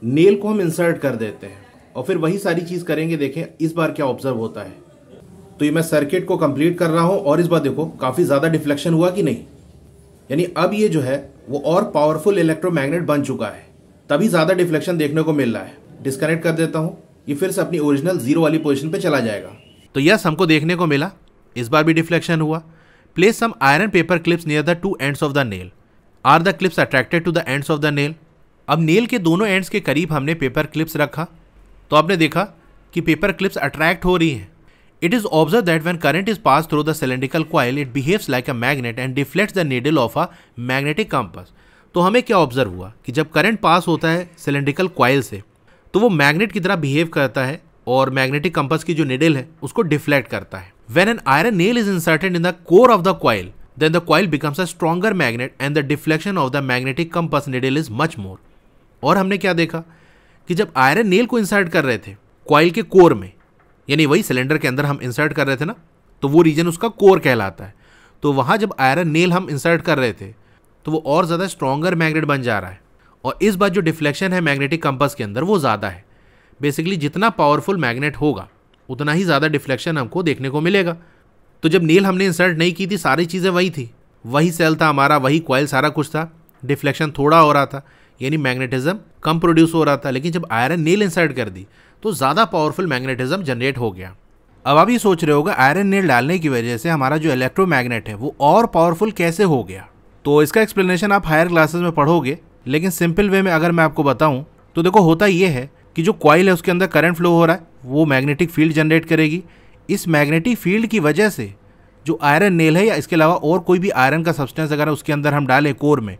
नेल को हम इंसर्ट कर देते हैं और फिर वही सारी चीज करेंगे। देखें इस बार क्या ऑब्जर्व होता है। तो ये मैं सर्किट को कंप्लीट कर रहा हूं और इस बार देखो काफी ज्यादा डिफ्लेक्शन हुआ कि नहीं, यानी अब ये जो है वो और पावरफुल इलेक्ट्रोमैग्नेट बन चुका है, तभी ज्यादा डिफ्लेक्शन देखने को मिल रहा है। डिस्कनेक्ट कर देता हूं, ये फिर से अपनी ओरिजिनल 0 वाली पोजीशन पे चला जाएगा। तो यस, हमको देखने को मिला इस बार भी डिफ्लेक्शन हुआ। Place some iron paper clips near the 2 ends of the nail. Are the clips attracted to the ends of the nail? अब नेल के दोनों एंड्स के करीब हमने पेपर क्लिप्स रखा तो आपने देखा कि पेपर क्लिप्स अट्रैक्ट हो रही हैं। It is observed that when current is passed through the cylindrical coil, it behaves like a magnet and deflects the needle of a magnetic compass. तो हमें क्या ऑब्जर्व हुआ कि जब करंट पास होता है सिलेंड्रिकल कॉइल से तो वो मैग्नेट की तरह बिहेव करता है और मैग्नेटिक कंपास की जो निडल है उसको डिफ्लेक्ट करता है। When an iron nail is inserted in the core of the coil, then the coil becomes a stronger magnet and the deflection of the magnetic compass needle is much more. और हमने क्या देखा कि जब आयरन नेल को इंसर्ट कर रहे थे कॉइल के कोर में, यानी वही सिलेंडर के अंदर हम इंसर्ट कर रहे थे ना, तो वो रीजन उसका कोर कहलाता है। तो वहाँ जब आयरन नेल हम इंसर्ट कर रहे थे तो वो और ज़्यादा स्ट्रॉन्गर मैग्नेट बन जा रहा है, और इस बार जो डिफ्लेक्शन है मैग्नेटिक कंपास के अंदर वो ज़्यादा है। बेसिकली जितना पावरफुल मैग्नेट होगा उतना ही ज़्यादा डिफ्लेक्शन हमको देखने को मिलेगा। तो जब नेल हमने इंसर्ट नहीं की थी, सारी चीज़ें वही थी, वही सेल था हमारा, वही कॉइल, सारा कुछ था, डिफ्लेक्शन थोड़ा हो रहा था, यानी मैग्नेटिज्म कम प्रोड्यूस हो रहा था। लेकिन जब आयरन नेल इंसर्ट कर दी तो ज़्यादा पावरफुल मैग्नेटिज्म जनरेट हो गया। अब आप ये सोच रहे होगा आयरन नेल डालने की वजह से हमारा जो इलेक्ट्रोमैग्नेट है वो और पावरफुल कैसे हो गया। तो इसका एक्सप्लेनेशन आप हायर क्लासेस में पढ़ोगे, लेकिन सिंपल वे में अगर मैं आपको बताऊं तो देखो होता ये है कि जो कॉइल है उसके अंदर करंट फ्लो हो रहा है, वो मैग्नेटिक फील्ड जनरेट करेगी। इस मैग्नेटिक फील्ड की वजह से जो आयरन नेल है या इसके अलावा और कोई भी आयरन का सब्सटेंस अगर उसके अंदर हम डालें कोर में,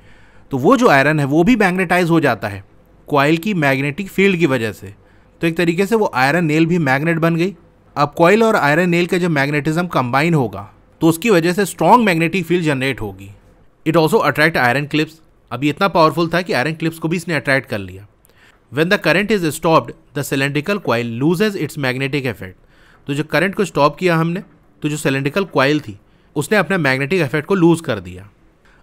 तो वो जो आयरन है वो भी मैग्नेटाइज हो जाता है कॉइल की मैग्नेटिक फील्ड की वजह से। तो एक तरीके से वो आयरन नेल भी मैग्नेट बन गई। अब कॉइल और आयरन नेल का जब मैग्नेटिज्म कंबाइन होगा तो उसकी वजह से स्ट्रॉन्ग मैग्नेटिक फील्ड जनरेट होगी। It also attract iron clips. अब ये इतना पावरफुल था कि आयरन क्लिप्स को भी इसने अट्रैक्ट कर लिया। When the current is stopped, the cylindrical coil loses its magnetic effect. तो जो करंट को स्टॉप किया हमने, तो जो सिलेंड्रिकल कॉइल थी उसने अपने मैग्नेटिक इफेक्ट को लूज कर दिया।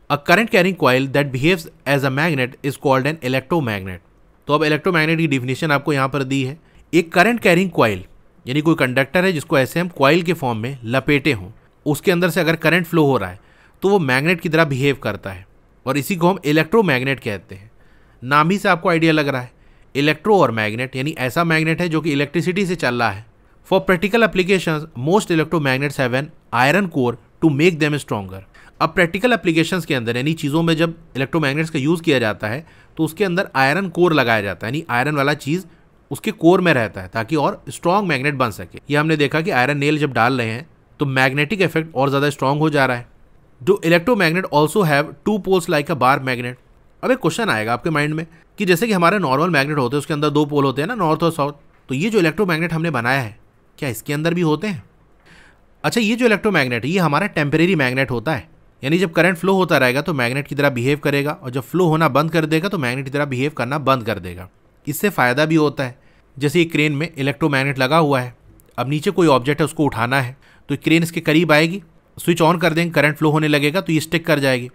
A current carrying coil that behaves as a magnet is called an electromagnet. तो अब इलेक्ट्रोमैग्नेट की डिफिनेशन आपको यहाँ पर दी है। एक करंट कैरिंग कॉइल यानी कोई कंडक्टर है जिसको ऐसे हम कॉइल के फॉर्म में लपेटे हों, उसके अंदर से अगर करंट फ्लो हो रहा है तो वो मैग्नेट की तरह बिहेव करता है, और इसी को हम इलेक्ट्रोमैग्नेट कहते हैं। नाम ही से आपको आइडिया लग रहा है, इलेक्ट्रो और मैग्नेट, यानी ऐसा मैग्नेट है जो कि इलेक्ट्रिसिटी से चल रहा है। For practical applications most electromagnets have an iron core to make them stronger. अब प्रैक्टिकल एप्लीकेशंस के अंदर यानी चीज़ों में जब इलेक्ट्रोमैग्नेट्स का यूज़ किया जाता है तो उसके अंदर आयरन कोर लगाया जाता है, यानी आयरन वाला चीज़ उसके कोर में रहता है ताकि और स्ट्रॉन्ग मैग्नेट बन सके। ये हमने देखा कि आयरन नेल जब डाल रहे हैं तो मैग्नेटिक इफेक्ट और ज़्यादा स्ट्रॉन्ग हो जा रहा है। जो electromagnet also have two poles like a bar magnet. अब एक क्वेश्चन आएगा आपके माइंड में कि जैसे कि हमारे नॉर्मल मैग्नेट होते हैं उसके अंदर दो पोल होते हैं ना, नॉर्थ और साउथ, तो ये जो इलेक्ट्रोमैग्नेट हमने बनाया है क्या इसके अंदर भी होते हैं? अच्छा, ये जो इलेक्ट्रोमैग्नेट है ये हमारा टेम्परेरी मैग्नेट होता है, यानी जब करंट फ्लो होता रहेगा तो मैग्नेट की तरह बिहेव करेगा, और जब फ्लो होना बंद कर देगा तो मैग्नेट की तरह बिहेव करना बंद कर देगा। इससे फ़ायदा भी होता है, जैसे ये क्रेन में इलेक्ट्रोमैग्नेट लगा हुआ है, अब नीचे कोई ऑब्जेक्ट है उसको उठाना है तो क्रेन इसके करीब आएगी, स्विच ऑन कर देंगे, करंट फ्लो होने लगेगा तो ये स्टिक कर जाएगी।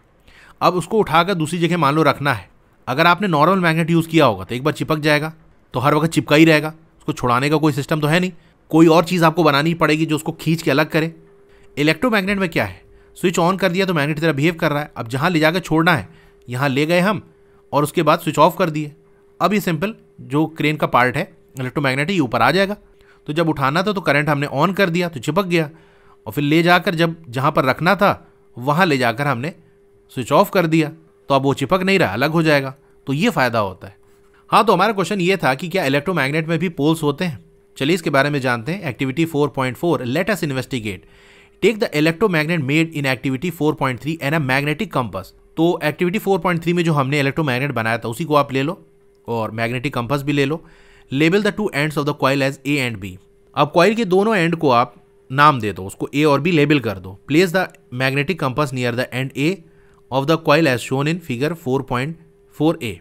अब उसको उठाकर दूसरी जगह मान लो रखना है, अगर आपने नॉर्मल मैग्नेट यूज़ किया होगा तो एक बार चिपक जाएगा, तो हर वक्त चिपका ही रहेगा, उसको छुड़ाने का कोई सिस्टम तो है नहीं, कोई और चीज़ आपको बनानी पड़ेगी जो उसको खींच के अलग करे। इलेक्ट्रोमैग्नेट में क्या है, स्विच ऑन कर दिया तो मैग्नेट की तरह बिहेव कर रहा है, अब जहाँ ले जाकर छोड़ना है यहाँ ले गए हम और उसके बाद स्विच ऑफ कर दिए। अब ये सिंपल जो क्रेन का पार्ट है इलेक्ट्रोमैग्नेट ये ऊपर आ जाएगा, तो जब उठाना था तो करंट हमने ऑन कर दिया तो चिपक गया, और फिर ले जाकर जब जहाँ पर रखना था वहाँ ले जाकर हमने स्विच ऑफ कर दिया तो अब वो चिपक नहीं रहा, अलग हो जाएगा। तो ये फ़ायदा होता है। हाँ, तो हमारा क्वेश्चन ये था कि क्या इलेक्ट्रोमैग्नेट में भी पोल्स होते हैं? चलिए इसके बारे में जानते हैं। Activity 4.4 let us investigate. Take the electromagnet made in activity 4.3 and a magnetic compass. तो एक्टिविटी 4.3 में जो हमने इलेक्ट्रोमैग्नेट बनाया था उसी को आप ले लो और मैग्नेटिक कंपास भी ले लो। Label the two ends of the coil as A and B. अब कॉइल के दोनों एंड को आप नाम दे दो, उसको ए और बी लेबल कर दो। Place the magnetic compass near the end A of the coil as shown in figure 4.4a।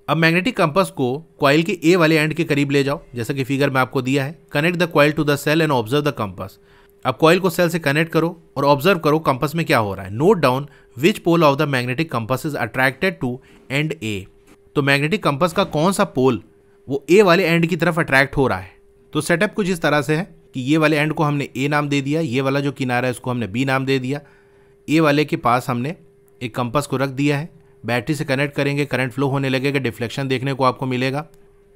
अब मैग्नेटिक कंपास को कॉइल के ए वाले एंड के करीब ले जाओ, जैसा कि फिगर में आपको दिया है। Connect the coil to the cell and observe the compass. अब कॉइल को सेल से कनेक्ट करो और ऑब्जर्व करो कंपास में क्या हो रहा है। Note down which pole of the magnetic compass is attracted to end A. तो मैग्नेटिक कंपास का कौन सा पोल वो ए वाले एंड की तरफ अट्रैक्ट हो रहा है। तो सेटअप कुछ इस तरह से है कि ये वाले एंड को हमने ए नाम दे दिया, ये वाला जो किनारा है उसको हमने बी नाम दे दिया। ए वाले के पास हमने एक कंपास को रख दिया है, बैटरी से कनेक्ट करेंगे, करंट फ्लो होने लगेगा, डिफ्लेक्शन देखने को आपको मिलेगा।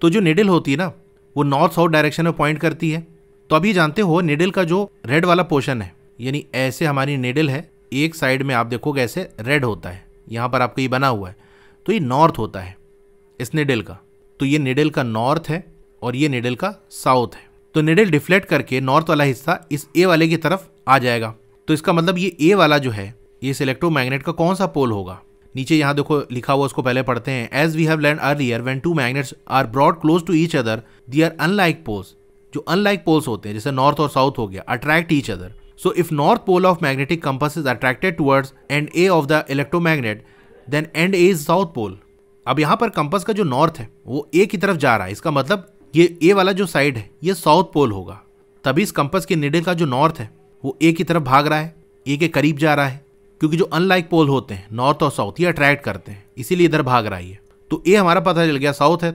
तो जो निडल होती है ना वो नॉर्थ साउथ डायरेक्शन में पॉइंट करती है। तो अभी जानते हो निडल का जो रेड वाला पोर्शन है, यानी ऐसे हमारी निडल है, एक साइड में आप देखोगे ऐसे रेड होता है, यहाँ पर आपको ये बना हुआ है, तो ये नॉर्थ होता है इस निडल का। तो ये निडल का नॉर्थ है और ये निडल का साउथ है। तो निडल डिफ्लेक्ट करके नॉर्थ वाला हिस्सा इस ए वाले की तरफ आ जाएगा। तो इसका मतलब ये ए वाला जो है ये इस इलेक्ट्रोमैग्नेट का कौन सा पोल होगा। नीचे यहाँ देखो लिखा हुआ, उसको पहले पढ़ते हैं। As we have learn earlier when two magnets are brought close to each other they are unlike poles. जो अनलाइक पोल्स होते हैं जैसे नॉर्थ और साउथ हो गया, attract each other, So if north pole of magnetic compass is attracted towards end A of the electromagnet, then end A is south pole. अब यहाँ पर कंपास का जो नॉर्थ है वो ए की तरफ जा रहा है, इसका मतलब ये ए वाला जो साइड है ये साउथ पोल होगा। तभी इस कंपास के निडल का जो नॉर्थ है वो ए की तरफ भाग रहा है, ए के करीब जा रहा है, क्योंकि जो अनलाइक पोल होते हैं नॉर्थ और साउथ ये अट्रैक्ट करते हैं, इसीलिए इधर भाग रहा है ये। तो ए हमारा पता चल गया साउथ है।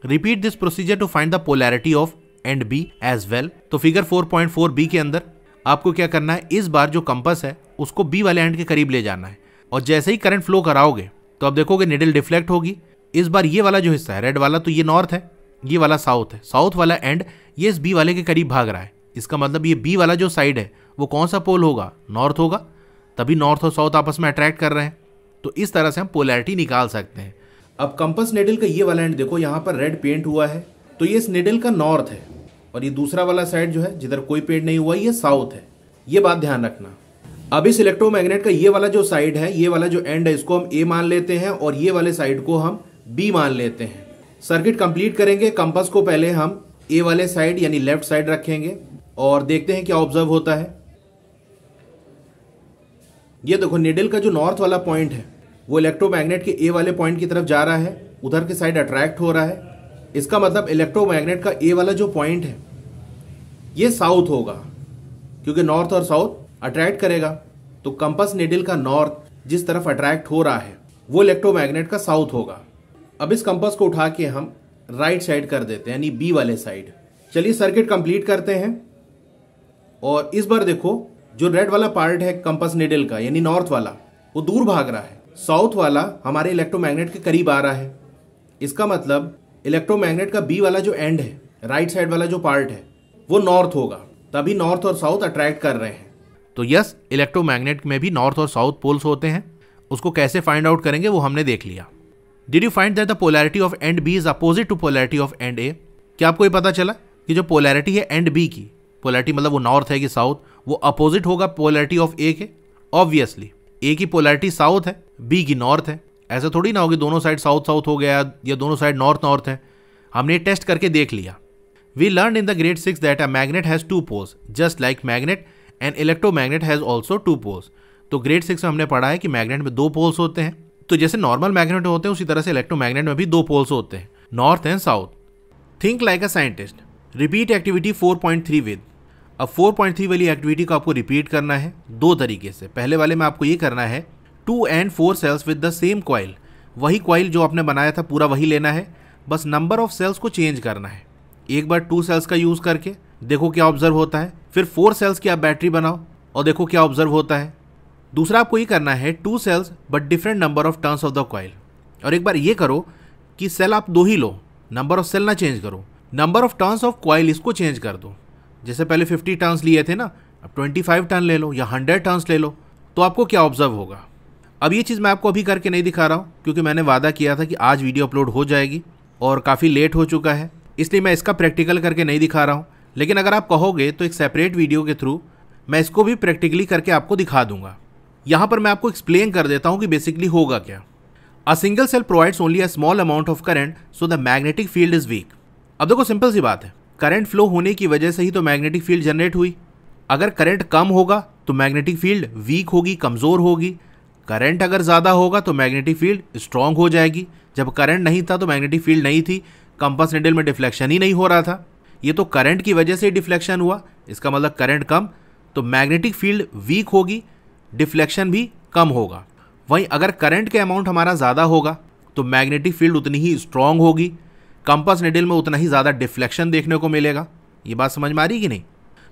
Repeat this procedure to find the polarity of end B as well. तो फिगर 4.4 बी के अंदर आपको क्या करना है, इस बार जो कंपास है उसको बी वाले एंड के करीब ले जाना है, और जैसे ही करंट फ्लो कराओगे तो अब देखोगे निडल डिफ्लेक्ट होगी। इस बार ये वाला जो हिस्सा है रेड वाला, तो ये नॉर्थ है, ये वाला साउथ है। साउथ वाला एंड ये इस बी वाले के करीब भाग रहा है, इसका मतलब ये बी वाला जो साइड है वो कौन सा पोल होगा, नॉर्थ होगा। तभी नॉर्थ और साउथ आपस में अट्रैक्ट कर रहे हैं। तो इस तरह से हम पोलैरिटी निकाल सकते हैं। अब कंपास निडल का ये वाला एंड देखो, यहाँ पर रेड पेंट हुआ है, तो ये इस निडल का नॉर्थ है, और ये दूसरा वाला साइड जो है जिधर कोई पेंट नहीं हुआ ये साउथ है। ये बात ध्यान रखना। अब इस इलेक्ट्रोमैग्नेट का ये वाला जो साइड है, ये वाला जो एंड है, इसको हम ए मान लेते हैं और ये वाले साइड को हम बी मान लेते हैं। सर्किट कंप्लीट करेंगे। कंपास को पहले हम ए वाले साइड यानी लेफ्ट साइड रखेंगे और देखते हैं क्या ऑब्जर्व होता है। ये देखो निडल का जो नॉर्थ वाला पॉइंट है वो इलेक्ट्रोमैग्नेट के ए वाले पॉइंट की तरफ जा रहा है, उधर के साइड अट्रैक्ट हो रहा है। इसका मतलब इलेक्ट्रोमैग्नेट का ए वाला जो पॉइंट है ये साउथ होगा, क्योंकि नॉर्थ और साउथ अट्रैक्ट करेगा। तो कंपास निडल का नॉर्थ जिस तरफ अट्रैक्ट हो रहा है वो इलेक्ट्रोमैग्नेट का साउथ होगा। अब इस कंपास को उठा के हम राइट साइड कर देते हैं, यानी बी वाले साइड। चलिए सर्किट कंप्लीट करते हैं। और इस बार देखो जो रेड वाला पार्ट है कंपास निडल का यानी नॉर्थ वाला वो दूर भाग रहा है, साउथ वाला हमारे इलेक्ट्रोमैग्नेट के करीब आ रहा है। इसका मतलब इलेक्ट्रोमैग्नेट का बी वाला जो एंड है, राइट साइड वाला जो पार्ट है वो नॉर्थ होगा, तभी नॉर्थ और साउथ अट्रैक्ट कर रहे हैं। तो यस, इलेक्ट्रोमैग्नेट में भी नॉर्थ और साउथ पोल्स होते हैं। उसको कैसे फाइंड आउट करेंगे वो हमने देख लिया। Did you find that the polarity of end B is opposite to polarity of end A? क्या आपको ये पता चला कि जो पोलैरिटी है एंड बी की, पोलैरिटी मतलब वो नॉर्थ है कि साउथ, वो अपोजिट होगा पोलैरिटी ऑफ ए के? ऑब्वियसली ए की पोलैरिटी साउथ है, बी की नॉर्थ है। ऐसा थोड़ी ना होगी दोनों साइड साउथ साउथ हो गया या दोनों साइड नॉर्थ नॉर्थ है। हमने टेस्ट करके देख लिया। We learn in the grade 6 that a magnet has 2 poles just like magnet and electromagnet has also 2 poles. तो ग्रेड 6 में हमने पढ़ा है कि मैग्नेट में 2 पोल्स होते हैं। तो जैसे नॉर्मल मैग्नेट होते हैं उसी तरह से इलेक्ट्रोमैग्नेट में भी 2 पोल्स होते हैं, north and south. Think like a scientist. Repeat activity 4.3 with. अब 4.3 वाली एक्टिविटी को आपको रिपीट करना है 2 तरीके से। पहले वाले में आपको ये करना है 2 and 4 cells with the same coil. वही कॉइल जो आपने बनाया था पूरा वही लेना है, बस नंबर ऑफ सेल्स को चेंज करना है। एक बार 2 सेल्स का यूज़ करके देखो क्या ऑब्जर्व होता है, फिर 4 सेल्स की आप बैटरी बनाओ और देखो क्या ऑब्जर्व होता है। दूसरा आपको ये करना है 2 cells but different number of turns of the coil. और एक बार ये करो कि सेल आप 2 ही लो, नंबर ऑफ सेल ना चेंज करो, number of turns of coil इसको चेंज कर दो। जैसे पहले 50 टर्न्स लिए थे ना, अब 25 टर्न ले लो या 100 टर्न्स ले लो, तो आपको क्या ऑब्जर्व होगा। अब ये चीज़ मैं आपको अभी करके नहीं दिखा रहा हूँ क्योंकि मैंने वादा किया था कि आज वीडियो अपलोड हो जाएगी और काफ़ी लेट हो चुका है, इसलिए मैं इसका प्रैक्टिकल करके नहीं दिखा रहा हूँ। लेकिन अगर आप कहोगे तो एक सेपरेट वीडियो के थ्रू मैं इसको भी प्रैक्टिकली करके आपको दिखा दूंगा। यहाँ पर मैं आपको एक्सप्लेन कर देता हूँ कि बेसिकली होगा क्या। A single cell provides only a small amount of current so the magnetic field is weak. अब देखो सिंपल सी बात है, करंट फ्लो होने की वजह से ही तो मैग्नेटिक फील्ड जनरेट हुई। अगर करंट कम होगा तो मैग्नेटिक फील्ड वीक होगी, कमज़ोर होगी। करंट अगर ज़्यादा होगा तो मैग्नेटिक फील्ड स्ट्रांग हो जाएगी। जब करंट नहीं था तो मैग्नेटिक फील्ड नहीं थी, कंपास निडल में डिफ्लेक्शन ही नहीं हो रहा था। ये तो करंट की वजह से डिफ्लेक्शन हुआ, इसका मतलब करंट कम तो मैग्नेटिक फील्ड वीक होगी, डिफ्लेक्शन भी कम होगा। वहीं अगर करंट के अमाउंट हमारा ज़्यादा होगा तो मैग्नेटिक फील्ड उतनी ही स्ट्रांग होगी, कंपास निडल में उतना ही ज़्यादा डिफ्लेक्शन देखने को मिलेगा। ये बात समझ में आ रही कि नहीं?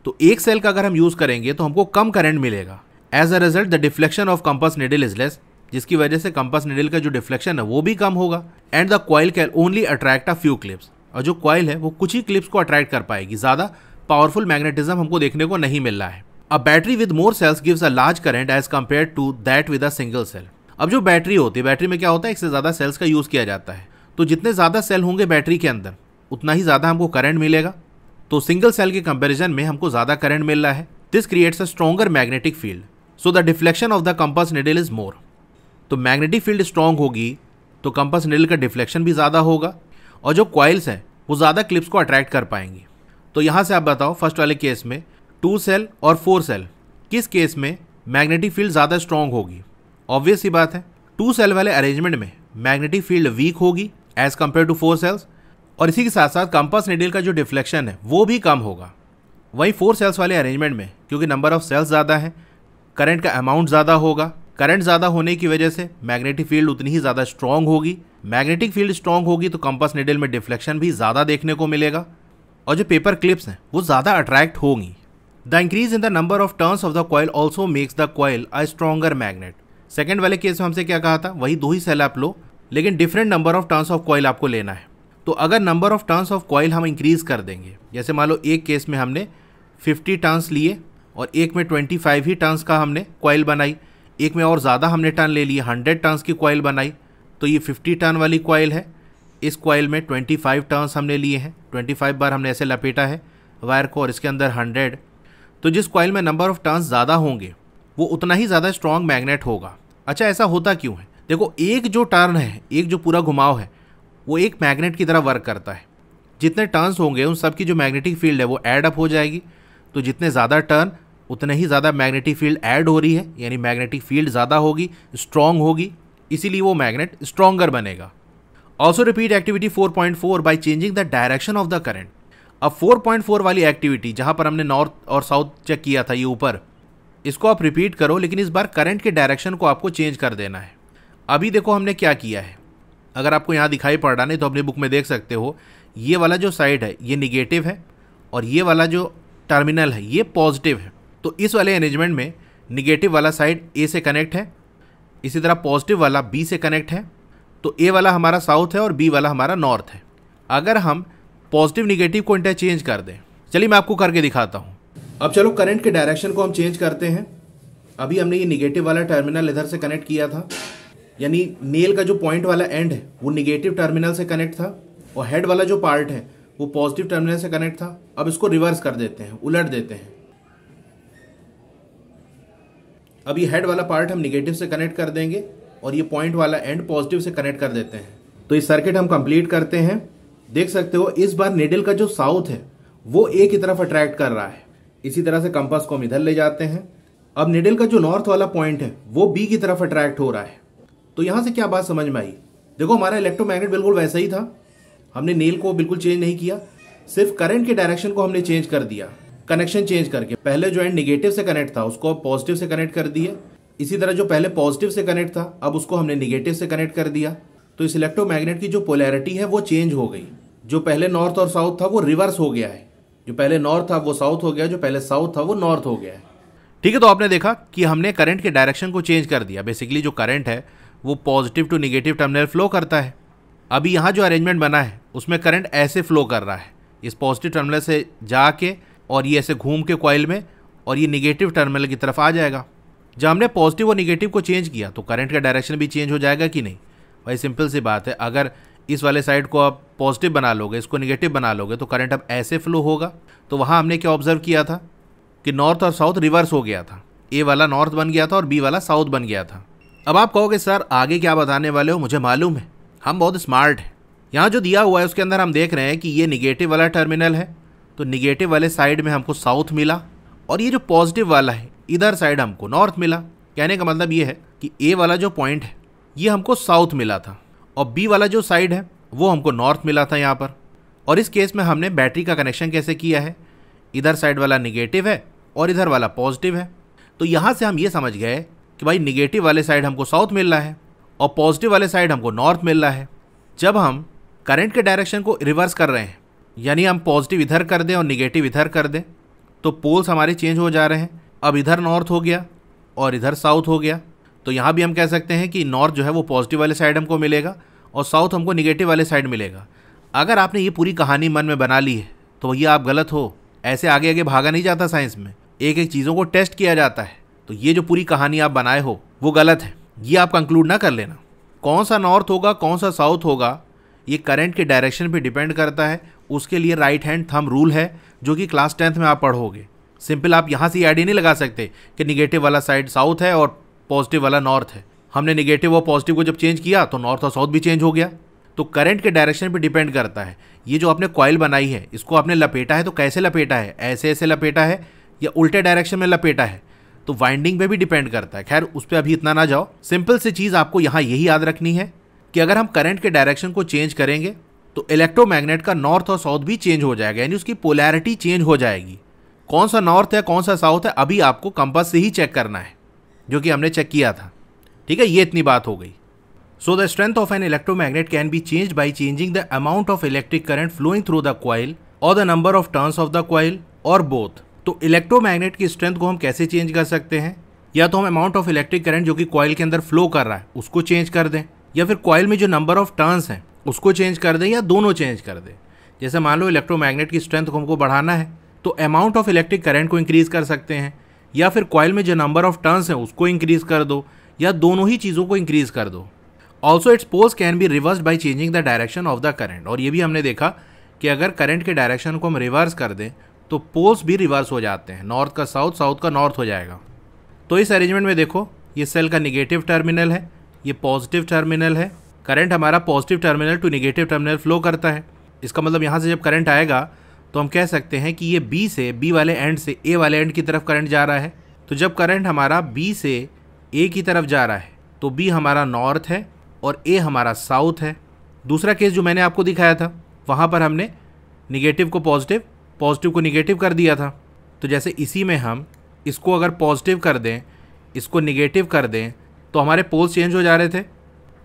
तो एक सेल का अगर हम यूज़ करेंगे तो हमको कम करंट मिलेगा। As a result the deflection of compass needle is less, जिसकी वजह से कंपास निडल का जो डिफ्लेक्शन है वो भी कम होगा। And the coil can only attract a few clips, और जो कॉइल है वो कुछ ही क्लिप्स को अट्रैक्ट कर पाएगी, ज़्यादा पावरफुल मैग्नेटिज्म हमको देखने को नहीं मिल रहा है। A battery with more cells gives a large current as compare to that with a single cell. अब जो बैटरी होती है, बैटरी में क्या होता है, एक से ज़्यादा सेल्स का यूज़ किया जाता है, तो जितने ज़्यादा सेल होंगे बैटरी के अंदर उतना ही ज़्यादा हमको करंट मिलेगा। तो सिंगल सेल के कंपैरिजन में हमको ज़्यादा करंट मिल रहा है। This creates a stronger magnetic field, so the deflection of the compass needle is more. तो मैग्नेटिक फील्ड स्ट्रॉन्ग होगी तो कंपास निडल का डिफ्लेक्शन भी ज़्यादा होगा और जो कॉइल्स हैं वो ज़्यादा क्लिप्स को अट्रैक्ट कर पाएंगी। तो यहाँ से आप बताओ फर्स्ट वाले केस में 2 सेल और 4 सेल किस केस में मैग्नेटिक फील्ड ज़्यादा स्ट्रॉन्ग होगी? ऑब्वियस सी बात है, 2 सेल वाले अरेंजमेंट में मैग्नेटिक फील्ड वीक होगी एज कम्पेयर टू 4 सेल्स, और इसी के साथ साथ कंपास नीडल का जो डिफ्लेक्शन है वो भी कम होगा। वहीं 4 सेल्स वाले अरेंजमेंट में क्योंकि नंबर ऑफ सेल्स ज़्यादा है, करंट का अमाउंट ज़्यादा होगा, करंट ज़्यादा होने की वजह से मैग्नेटिक फील्ड उतनी ही ज़्यादा स्ट्रॉन्ग होगी। मैग्नेटिक फील्ड स्ट्रॉन्ग होगी तो कंपास नीडल में डिफ्लेक्शन भी ज़्यादा देखने को मिलेगा और जो पेपर क्लिप्स हैं वो ज़्यादा अट्रैक्ट होंगी। The increase in the number of turns of the coil also makes the coil a stronger magnet. Second वाले केस में हमसे क्या कहा था, वही 2 ही सेल आप लो लेकिन different number of turns of coil आपको लेना है। तो अगर number of turns of coil हम इंक्रीज कर देंगे, जैसे मान लो एक केस में हमने 50 टर्न्स लिए और एक में 25 ही टर्न्स का हमने कॉइल बनाई, एक में और ज़्यादा हमने टर्न ले लिए 100 टर्न्स की कॉइल बनाई, तो ये 50 टर्न वाली कॉइल है। इस कॉइल में 25 टर्न्स हमने लिए हैं, 25 बार हमने ऐसे लपेटा है वायर को और इसके अंदर 100। तो जिस कॉइल में नंबर ऑफ टर्न्स ज़्यादा होंगे वो उतना ही ज़्यादा स्ट्रॉन्ग मैग्नेट होगा। अच्छा, ऐसा होता क्यों है? देखो, एक जो टर्न है, एक जो पूरा घुमाव है वो एक मैग्नेट की तरह वर्क करता है। जितने टर्न्स होंगे उन सब की जो मैग्नेटिक फील्ड है वो ऐड अप हो जाएगी। तो जितने ज़्यादा टर्न उतने ही ज़्यादा मैग्नेटिक फील्ड ऐड हो रही है, यानी मैग्नेटिक फील्ड ज़्यादा होगी, स्ट्रॉन्ग होगी, इसीलिए वो मैग्नेट स्ट्रॉन्गर बनेगा। Also repeat activity 4.4 bye changing the direction of the current. अब 4.4 वाली एक्टिविटी जहाँ पर हमने नॉर्थ और साउथ चेक किया था, ये ऊपर, इसको आप रिपीट करो लेकिन इस बार करंट के डायरेक्शन को आपको चेंज कर देना है। अभी देखो हमने क्या किया है, अगर आपको यहाँ दिखाई पड़ रहा नहीं तो अपनी बुक में देख सकते हो, ये वाला जो साइड है ये निगेटिव है और ये वाला जो टर्मिनल है ये पॉजिटिव है। तो इस वाले अरेंजमेंट में निगेटिव वाला साइड ए से कनेक्ट है, इसी तरह पॉजिटिव वाला बी से कनेक्ट है। तो ए वाला हमारा साउथ है और बी वाला हमारा नॉर्थ है। अगर हम पॉजिटिव निगेटिव को इंटरचेंज कर दें, चलिए मैं आपको करके दिखाता हूँ। अब चलो करंट के डायरेक्शन को हम चेंज करते हैं। अभी हमने ये निगेटिव वाला टर्मिनल इधर से कनेक्ट किया था, यानी नेल का जो पॉइंट वाला एंड है वो निगेटिव टर्मिनल से कनेक्ट था और हेड वाला जो पार्ट है वो पॉजिटिव टर्मिनल से कनेक्ट था। अब इसको रिवर्स कर देते हैं, उलट देते हैं। अब ये हेड वाला पार्ट हम निगेटिव से कनेक्ट कर देंगे और ये पॉइंट वाला एंड पॉजिटिव से कनेक्ट कर देते हैं। तो इस सर्किट हम कंप्लीट करते हैं। देख सकते हो इस बार निडल का जो साउथ है वो ए की तरफ अट्रैक्ट कर रहा है। इसी तरह से कंपास को हम इधर ले जाते हैं। अब निडल का जो नॉर्थ वाला पॉइंट है वो बी की तरफ अट्रैक्ट हो रहा है। तो यहां से क्या बात समझ में आई? देखो, हमारा इलेक्ट्रोमैग्नेट बिल्कुल वैसा ही था, हमने नेल को बिल्कुल चेंज नहीं किया, सिर्फ करंट के डायरेक्शन को हमने चेंज कर दिया, कनेक्शन चेंज करके। पहले जो एंड निगेटिव से कनेक्ट था उसको पॉजिटिव से कनेक्ट कर दिया, इसी तरह जो पहले पॉजिटिव से कनेक्ट था अब उसको हमने निगेटिव से कनेक्ट कर दिया। तो इस इलेक्ट्रोमैग्नेट की जो पोलैरिटी है वो चेंज हो गई। जो पहले नॉर्थ और साउथ था वो रिवर्स हो गया है, जो पहले नॉर्थ था वो साउथ हो गया, जो पहले साउथ था वो नॉर्थ हो गया है। ठीक है, तो आपने देखा कि हमने करंट के डायरेक्शन को चेंज कर दिया। बेसिकली जो करंट है वो positive to negative terminal flow करता है। अभी यहाँ जो अरेंजमेंट बना है उसमें करंट ऐसे फ्लो कर रहा है, इस पॉजिटिव टर्मिनल से जाके और ये ऐसे घूम के कॉइल में और ये निगेटिव टर्मिनल की तरफ आ जाएगा। जब हमने पॉजिटिव और निगेटिव को चेंज किया तो करंट का डायरेक्शन भी चेंज हो जाएगा कि नहीं? भाई सिंपल सी बात है, अगर इस वाले साइड को आप पॉजिटिव बना लोगे, इसको निगेटिव बना लोगे तो करंट अब ऐसे फ्लो होगा। तो वहाँ हमने क्या ऑब्जर्व किया था कि नॉर्थ और साउथ रिवर्स हो गया था, ए वाला नॉर्थ बन गया था और बी वाला साउथ बन गया था। अब आप कहोगे सर आगे क्या बताने वाले हो, मुझे मालूम है, हम बहुत स्मार्ट हैं। यहाँ जो दिया हुआ है उसके अंदर हम देख रहे हैं कि ये निगेटिव वाला टर्मिनल है, तो निगेटिव वाले साइड में हमको साउथ मिला और ये जो पॉजिटिव वाला है इधर साइड हमको नॉर्थ मिला। कहने का मतलब ये है कि ए वाला जो पॉइंट है ये हमको साउथ मिला था और बी वाला जो साइड है वो हमको नॉर्थ मिला था यहाँ पर। और इस केस में हमने बैटरी का कनेक्शन कैसे किया है, इधर साइड वाला निगेटिव है और इधर वाला पॉजिटिव है। तो यहाँ से हम ये समझ गए कि भाई निगेटिव वाले साइड हमको साउथ मिल रहा है और पॉजिटिव वाले साइड हमको नॉर्थ मिल रहा है। जब हम करंट के डायरेक्शन को रिवर्स कर रहे हैं, यानी हम पॉजिटिव इधर कर दें और निगेटिव इधर कर दें, तो पोल्स हमारे चेंज हो जा रहे हैं। अब इधर नॉर्थ हो गया और इधर साउथ हो गया। तो यहाँ भी हम कह सकते हैं कि नॉर्थ जो है वो पॉजिटिव वाले साइड हमको मिलेगा और साउथ हमको निगेटिव वाले साइड मिलेगा। अगर आपने ये पूरी कहानी मन में बना ली है तो भैया आप गलत हो। ऐसे आगे आगे भागा नहीं जाता साइंस में, एक एक चीज़ों को टेस्ट किया जाता है। तो ये जो पूरी कहानी आप बनाए हो वो गलत है, ये आप कंक्लूड ना कर लेना। कौन सा नॉर्थ होगा कौन सा साउथ होगा ये करंट के डायरेक्शन पे डिपेंड करता है। उसके लिए राइट हैंड थंब रूल है जो कि क्लास 10th में आप पढ़ोगे। सिंपल आप यहाँ से आइडिया नहीं लगा सकते कि निगेटिव वाला साइड साउथ है और पॉजिटिव वाला नॉर्थ है। हमने निगेटिव और पॉजिटिव को जब चेंज किया तो नॉर्थ और साउथ भी चेंज हो गया। तो करंट के डायरेक्शन पे डिपेंड करता है। ये जो आपने कॉइल बनाई है इसको आपने लपेटा है तो कैसे लपेटा है, ऐसे ऐसे लपेटा है या उल्टे डायरेक्शन में लपेटा है। तो वाइंडिंग पे भी डिपेंड करता है। खैर उस पर अभी इतना ना जाओ। सिंपल सी चीज़ आपको यहाँ यही याद रखनी है कि अगर हम करंट के डायरेक्शन को चेंज करेंगे तो इलेक्ट्रोमैग्नेट का नॉर्थ और साउथ भी चेंज हो जाएगा, यानी उसकी पोलैरिटी चेंज हो जाएगी। कौन सा नॉर्थ है कौन सा साउथ है अभी आपको कंपास से ही चेक करना है, जो कि हमने चेक किया था। ठीक है, ये इतनी बात हो गई। So the strength of an electromagnet can be changed by changing the amount of electric current flowing through the coil और the number of turns of the coil और बोथ। तो इलेक्ट्रोमैग्नेट की स्ट्रेंथ को हम कैसे चेंज कर सकते हैं? या तो हम अमाउंट ऑफ इलेक्ट्रिक करंट जो कि कॉइल के अंदर फ्लो कर रहा है उसको चेंज कर दें, या फिर कॉइल में जो नंबर ऑफ टर्न्स हैं उसको चेंज कर दें, या दोनों चेंज कर दें। जैसे मान लो इलेक्ट्रोमैग्नेट की स्ट्रेंथ को हमको बढ़ाना है तो अमाउंट ऑफ इलेक्ट्रिक करंट को इंक्रीज कर सकते हैं, या फिर कॉइल में जो नंबर ऑफ टर्न्स हैं उसको इंक्रीज कर दो, या दोनों ही चीज़ों को इंक्रीज कर दो। Also its poles can be reversed by changing the direction of the current. और ये भी हमने देखा कि अगर करंट के डायरेक्शन को हम रिवर्स कर दें तो पोल्स भी रिवर्स हो जाते हैं, नॉर्थ का साउथ, साउथ का नॉर्थ हो जाएगा। तो इस अरेंजमेंट में देखो, ये सेल का निगेटिव टर्मिनल है, ये पॉजिटिव टर्मिनल है। करंट हमारा positive terminal to negative terminal flow करता है। इसका मतलब यहाँ से जब करंट आएगा तो हम कह सकते हैं कि ये बी वाले एंड से ए वाले एंड की तरफ करंट जा रहा है। तो जब करंट हमारा बी से ए की तरफ जा रहा है तो बी हमारा नॉर्थ है और ए हमारा साउथ है। दूसरा केस जो मैंने आपको दिखाया था वहाँ पर हमने निगेटिव को पॉजिटिव, पॉजिटिव को निगेटिव कर दिया था। तो जैसे इसी में हम इसको अगर पॉजिटिव कर दें, इसको निगेटिव कर दें, तो हमारे पोल्स चेंज हो जा रहे थे।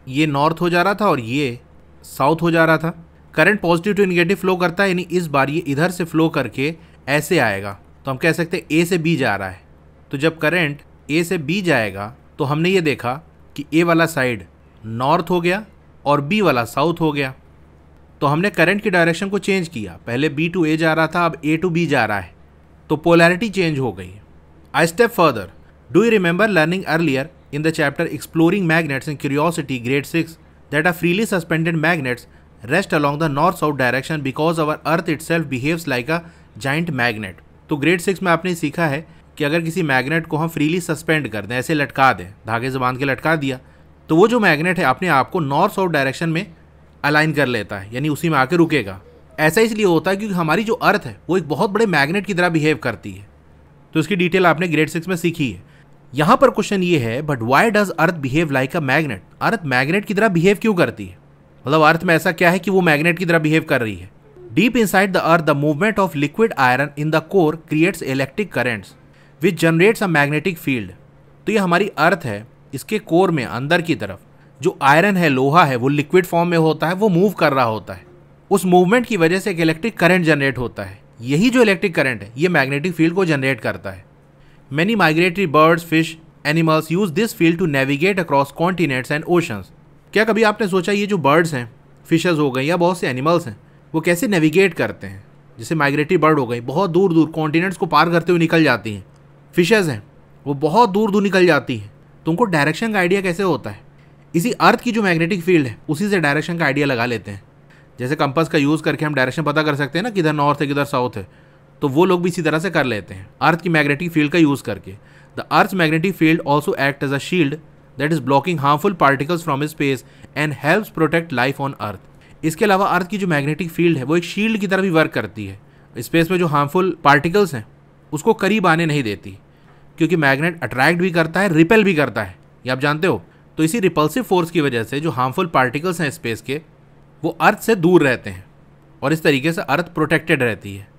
ये नॉर्थ हो जा रहा था और ये साउथ हो जा रहा था। Current positive to negative flow करता है, यानी इस बार ये इधर से फ्लो करके ऐसे आएगा, तो हम कह सकते हैं ए से बी जा रहा है। तो जब करंट ए से बी जाएगा तो हमने ये देखा कि ए वाला साइड नॉर्थ हो गया और बी वाला साउथ हो गया। तो हमने करंट की डायरेक्शन को चेंज किया, पहले बी टू ए जा रहा था, अब ए टू बी जा रहा है, तो पोलैरिटी चेंज हो गई। आई step further, do you remember learning earlier in the chapter Exploring Magnets in Curiosity grade 6 that are freely suspended magnets rest along the north-south direction because our earth itself behaves like a giant magnet। तो ग्रेड 6 में आपने सीखा है कि अगर किसी मैग्नेट को हम फ्रीली सस्पेंड कर दें, ऐसे लटका दें, धागे से बांध के लटका दिया, तो वो जो मैग्नेट है अपने आप को नॉर्थ साउथ डायरेक्शन में अलाइन कर लेता है, यानी उसी में आके रुकेगा। ऐसा इसलिए होता है क्योंकि हमारी जो अर्थ है वो एक बहुत बड़े मैग्नेट की तरह बिहेव करती है। तो इसकी डिटेल आपने ग्रेड 6 में सीखी है। यहाँ पर क्वेश्चन ये है, but why does earth behave like a magnet? Earth magnet की तरह बिहेव क्यों करती है? मतलब अर्थ में ऐसा क्या है कि वो मैग्नेट की तरह बिहेव कर रही है? Deep inside the earth the movement of liquid iron in the core creates electric currents which generates a magnetic field. तो ये हमारी अर्थ है, इसके कोर में अंदर की तरफ जो आयरन है, लोहा है, वो लिक्विड फॉर्म में होता है, वो मूव कर रहा होता है। उस मूवमेंट की वजह से एक इलेक्ट्रिक करंट जनरेट होता है। यही जो इलेक्ट्रिक करंट है ये मैग्नेटिक फील्ड को जनरेट करता है। Many migratory birds, fish, animals use this field to navigate across continents and oceans। क्या कभी आपने सोचा ये जो बर्ड्स हैं, फिशेस हो गई या बहुत से एनिमल्स हैं, वो कैसे नेविगेट करते हैं? जैसे माइग्रेटरी बर्ड हो गई, बहुत दूर दूर कॉन्टिनेंट्स को पार करते हुए निकल जाती हैं। फिशेस हैं, वो बहुत दूर दूर निकल जाती हैं, तो उनको डायरेक्शन का आइडिया कैसे होता है? इसी अर्थ की जो मैग्नेटिक फील्ड है उसी से डायरेक्शन का आइडिया लगा लेते हैं। जैसे कंपास का यूज़ करके हम डायरेक्शन पता कर सकते हैं ना, किधर नॉर्थ है किधर साउथ है, तो वो लोग भी इसी तरह से कर लेते हैं अर्थ की मैग्नेटिक फील्ड का यूज़ करके। The Earth magnetic field also act as a shield that is blocking harmful particles from space and helps protect life on Earth. इसके अलावा अर्थ की जो मैग्नेटिक फील्ड है वो एक शील्ड की तरह भी वर्क करती है। स्पेस में जो हार्मफुल पार्टिकल्स हैं उसको करीब आने नहीं देती, क्योंकि मैग्नेट अट्रैक्ट भी करता है, रिपेल भी करता है, ये आप जानते हो। तो इसी रिपल्सिव फोर्स की वजह से जो हार्मफुल पार्टिकल्स हैं स्पेस के, वो अर्थ से दूर रहते हैं और इस तरीके से अर्थ प्रोटेक्टेड रहती है।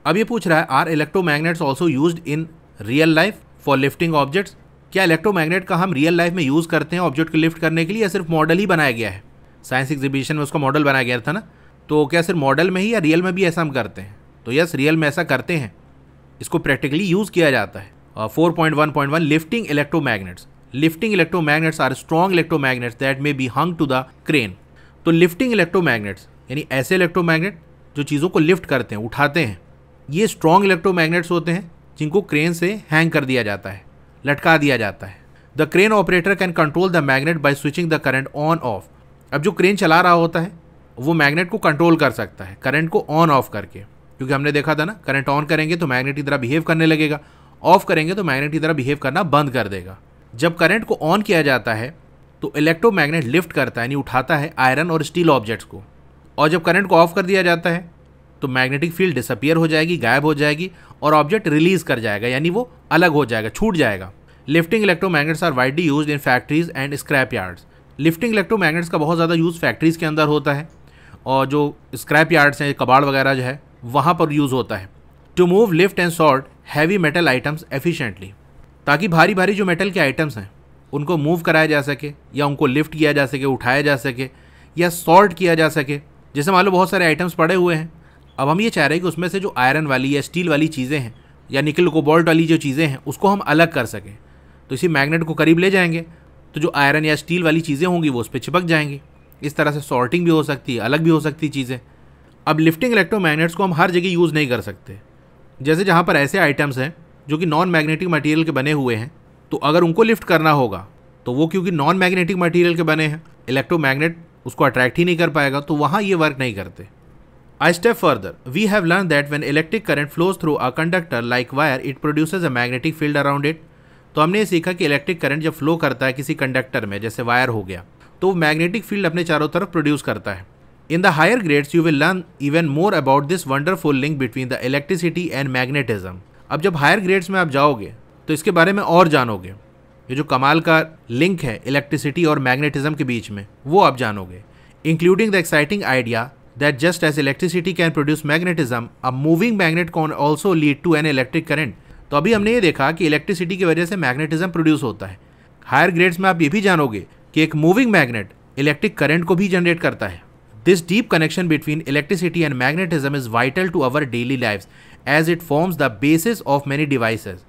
अब ये पूछ रहा है, are electromagnets also used in real life for lifting objects? क्या इलेक्ट्रोमैग्नेट का हम रियल लाइफ में यूज़ करते हैं ऑब्जेक्ट को लिफ्ट करने के लिए, या सिर्फ मॉडल ही बनाया गया है? साइंस एग्जीबिशन में उसका मॉडल बनाया गया था ना, तो क्या सिर्फ मॉडल में ही या रियल में भी ऐसा हम करते हैं? तो यस, रियल में ऐसा करते हैं, इसको प्रैक्टिकली यूज़ किया जाता है। 4.1.1 lifting electromagnets. Lifting electromagnets are strong electromagnets that may be hung to the crane. तो लिफ्टिंग इलेक्ट्रोमैग्नेट्स यानी ऐसे इलेक्ट्रोमैग्नेट जो चीज़ों को लिफ्ट करते हैं, उठाते हैं, ये स्ट्रॉन्ग इलेक्ट्रोमैग्नेट्स होते हैं जिनको क्रेन से हैंग कर दिया जाता है, लटका दिया जाता है। The crane operator can control the magnet by switching the current on off. अब जो क्रेन चला रहा होता है वो मैग्नेट को कंट्रोल कर सकता है करंट को ऑन ऑफ करके, क्योंकि हमने देखा था ना, करंट ऑन करेंगे तो मैग्नेट की तरह बिहेव करने लगेगा, ऑफ करेंगे तो मैग्नेट की तरह बिहेव करना बंद कर देगा। जब करंट को ऑन किया जाता है तो इलेक्ट्रोमैग्नेट लिफ्ट करता है, यानी उठाता है आयरन और स्टील ऑब्जेक्ट्स को, और जब करंट को ऑफ कर दिया जाता है तो मैग्नेटिक फील्ड डिसअपियर हो जाएगी, गायब हो जाएगी और ऑब्जेक्ट रिलीज कर जाएगा, यानी वो अलग हो जाएगा, छूट जाएगा। Lifting electromagnets are widely used in factories and scrap yards. Lifting electromagnets का बहुत ज़्यादा यूज़ फैक्ट्रीज़ के अंदर होता है और जो स्क्रैप यार्ड्स हैं, कबाड़ वगैरह जो है वहाँ पर यूज़ होता है। To move, lift and sort heavy metal items efficiently, ताकि भारी भारी जो मेटल के आइटम्स हैं उनको मूव कराया जा सके या उनको लिफ्ट किया जा सके, उठाया जा सके या सॉर्ट किया जा सके। जैसे मान लो बहुत सारे आइटम्स पड़े हुए हैं, अब हम ये चाह रहे हैं कि उसमें से जो आयरन वाली या स्टील वाली चीज़ें हैं या निकल कोबाल्ट वाली जो चीज़ें हैं उसको हम अलग कर सकें। तो इसी मैग्नेट को करीब ले जाएंगे तो जो आयरन या स्टील वाली चीज़ें होंगी वो उस पर चिपक जाएंगी। इस तरह से सॉर्टिंग भी हो सकती है, अलग भी हो सकती चीज़ें। अब लिफ्टिंग इलेक्ट्रोमैग्नेट्स को हम हर जगह यूज़ नहीं कर सकते। जैसे जहाँ पर ऐसे आइटम्स हैं जो कि नॉन मैग्नेटिक मटेरियल के बने हुए हैं, तो अगर उनको लिफ्ट करना होगा तो वो क्योंकि नॉन मैग्नेटिक मटेरियल के बने हैं, इलेक्ट्रोमैग्नेट उसको अट्रैक्ट ही नहीं कर पाएगा, तो वहाँ ये वर्क नहीं करते। I step further, we have learn that when electric current flows through a conductor like wire, it produces a magnetic field around it. तो हमने ये सीखा कि इलेक्ट्रिक करंट जब फ्लो करता है किसी कंडक्टर में, जैसे वायर हो गया, तो वो मैग्नेटिक फील्ड अपने चारों तरफ प्रोड्यूस करता है। In the higher grades you will learn even more about this wonderful link between the electricity and magnetism. अब जब हायर ग्रेड्स में आप जाओगे तो इसके बारे में और जानोगे। ये जो कमाल का लिंक है इलेक्ट्रिसिटी और मैग्नेटिज्म के बीच में, वो आप जानोगे। Including the exciting idea that just as electricity can produce magnetism, a moving magnet can also lead to an electric current. तो अभी हमने ये देखा कि इलेक्ट्रिसिटी की वजह से मैग्नेटिज्म प्रोड्यूस होता है। हायर ग्रेड्स में आप ये भी जानोगे कि एक मूविंग मैग्नेट इलेक्ट्रिक करंट को भी जनरेट करता है। This deep connection between electricity and magnetism is vital to our daily lives as it forms the basis of many devices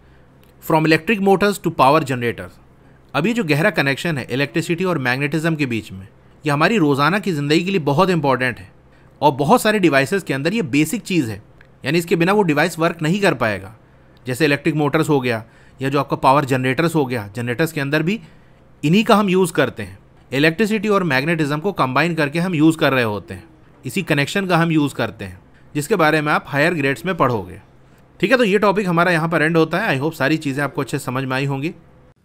from electric motors to power generators. अभी जो गहरा कनेक्शन है इलेक्ट्रिसिटी और मैग्नेटिज्म के बीच में, ये हमारी रोज़ाना की ज़िंदगी के लिए बहुत इंपॉर्टेंट है और बहुत सारे डिवाइसेस के अंदर ये बेसिक चीज़ है, यानी इसके बिना वो डिवाइस वर्क नहीं कर पाएगा। जैसे इलेक्ट्रिक मोटर्स हो गया या जो आपका पावर जनरेटर्स हो गया, जनरेटर्स के अंदर भी इन्हीं का हम यूज़ करते हैं। इलेक्ट्रिसिटी और मैग्नेटिज्म को कंबाइन करके हम यूज़ कर रहे होते हैं, इसी कनेक्शन का हम यूज़ करते हैं, जिसके बारे में आप हायर ग्रेड्स में पढ़ोगे। ठीक है, तो ये टॉपिक हमारा यहाँ पर एंड होता है। आई होप सारी चीज़ें आपको अच्छे समझ में आई होंगी।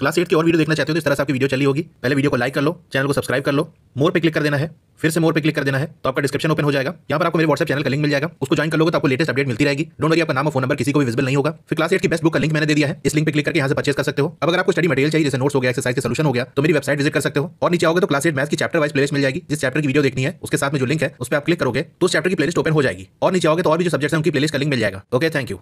क्लास 8 की और वीडियो देखना चाहते हो तो इस तरह से आपकी वीडियो चली होगी। पहले वीडियो को लाइक कर लो, चैनल को सब्सक्राइब कर लो, मोर पे क्लिक कर देना है, फिर से मोर पे क्लिक कर देना है, तो आपका डिस्क्रिप्शन ओपन हो जाएगा। यहाँ पर आपको मेरे व्हाट्सएप चैनल का लिंक मिल जाएगा, उसको ज्वाइन कर लोगे तो आपको लेटेस्ट अपडेट मिलती रहेगी। डोंट वरी, आपका नाम और फोन नंबर किसी को भी विजिबल नहीं होगा। फिर क्लास 8 की बेस्ट बुक का लिंक मैंने दे दिया है, इस लिंक पे क्लिक करके यहाँ से परचेज कर सकते हो। अब अगर आपको स्टडी मटेरियल चाहिए, जैसे नोट्स हो गया, एक्सरसाइज के सॉल्यूशन हो गया, तो मेरी वेबसाइट विजिट कर सकते हो। और नीचे आओगे तो क्लास 8 मैथ्स की चैप्टर वाइज प्लेलिस्ट मिल जाएगी। जिस चैप्टर की वीडियो देखनी है उसके साथ में जो लिंक है उस पर आप क्लिक करोगे तो उस चैप्टर की प्लेलिस्ट ओपन हो जाएगी। और नीचे आओगे तो और भी जो सब्जेक्ट्स हैं उनकी प्लेलिस्ट का लिंक मिल जाएगा। Okay, thank you.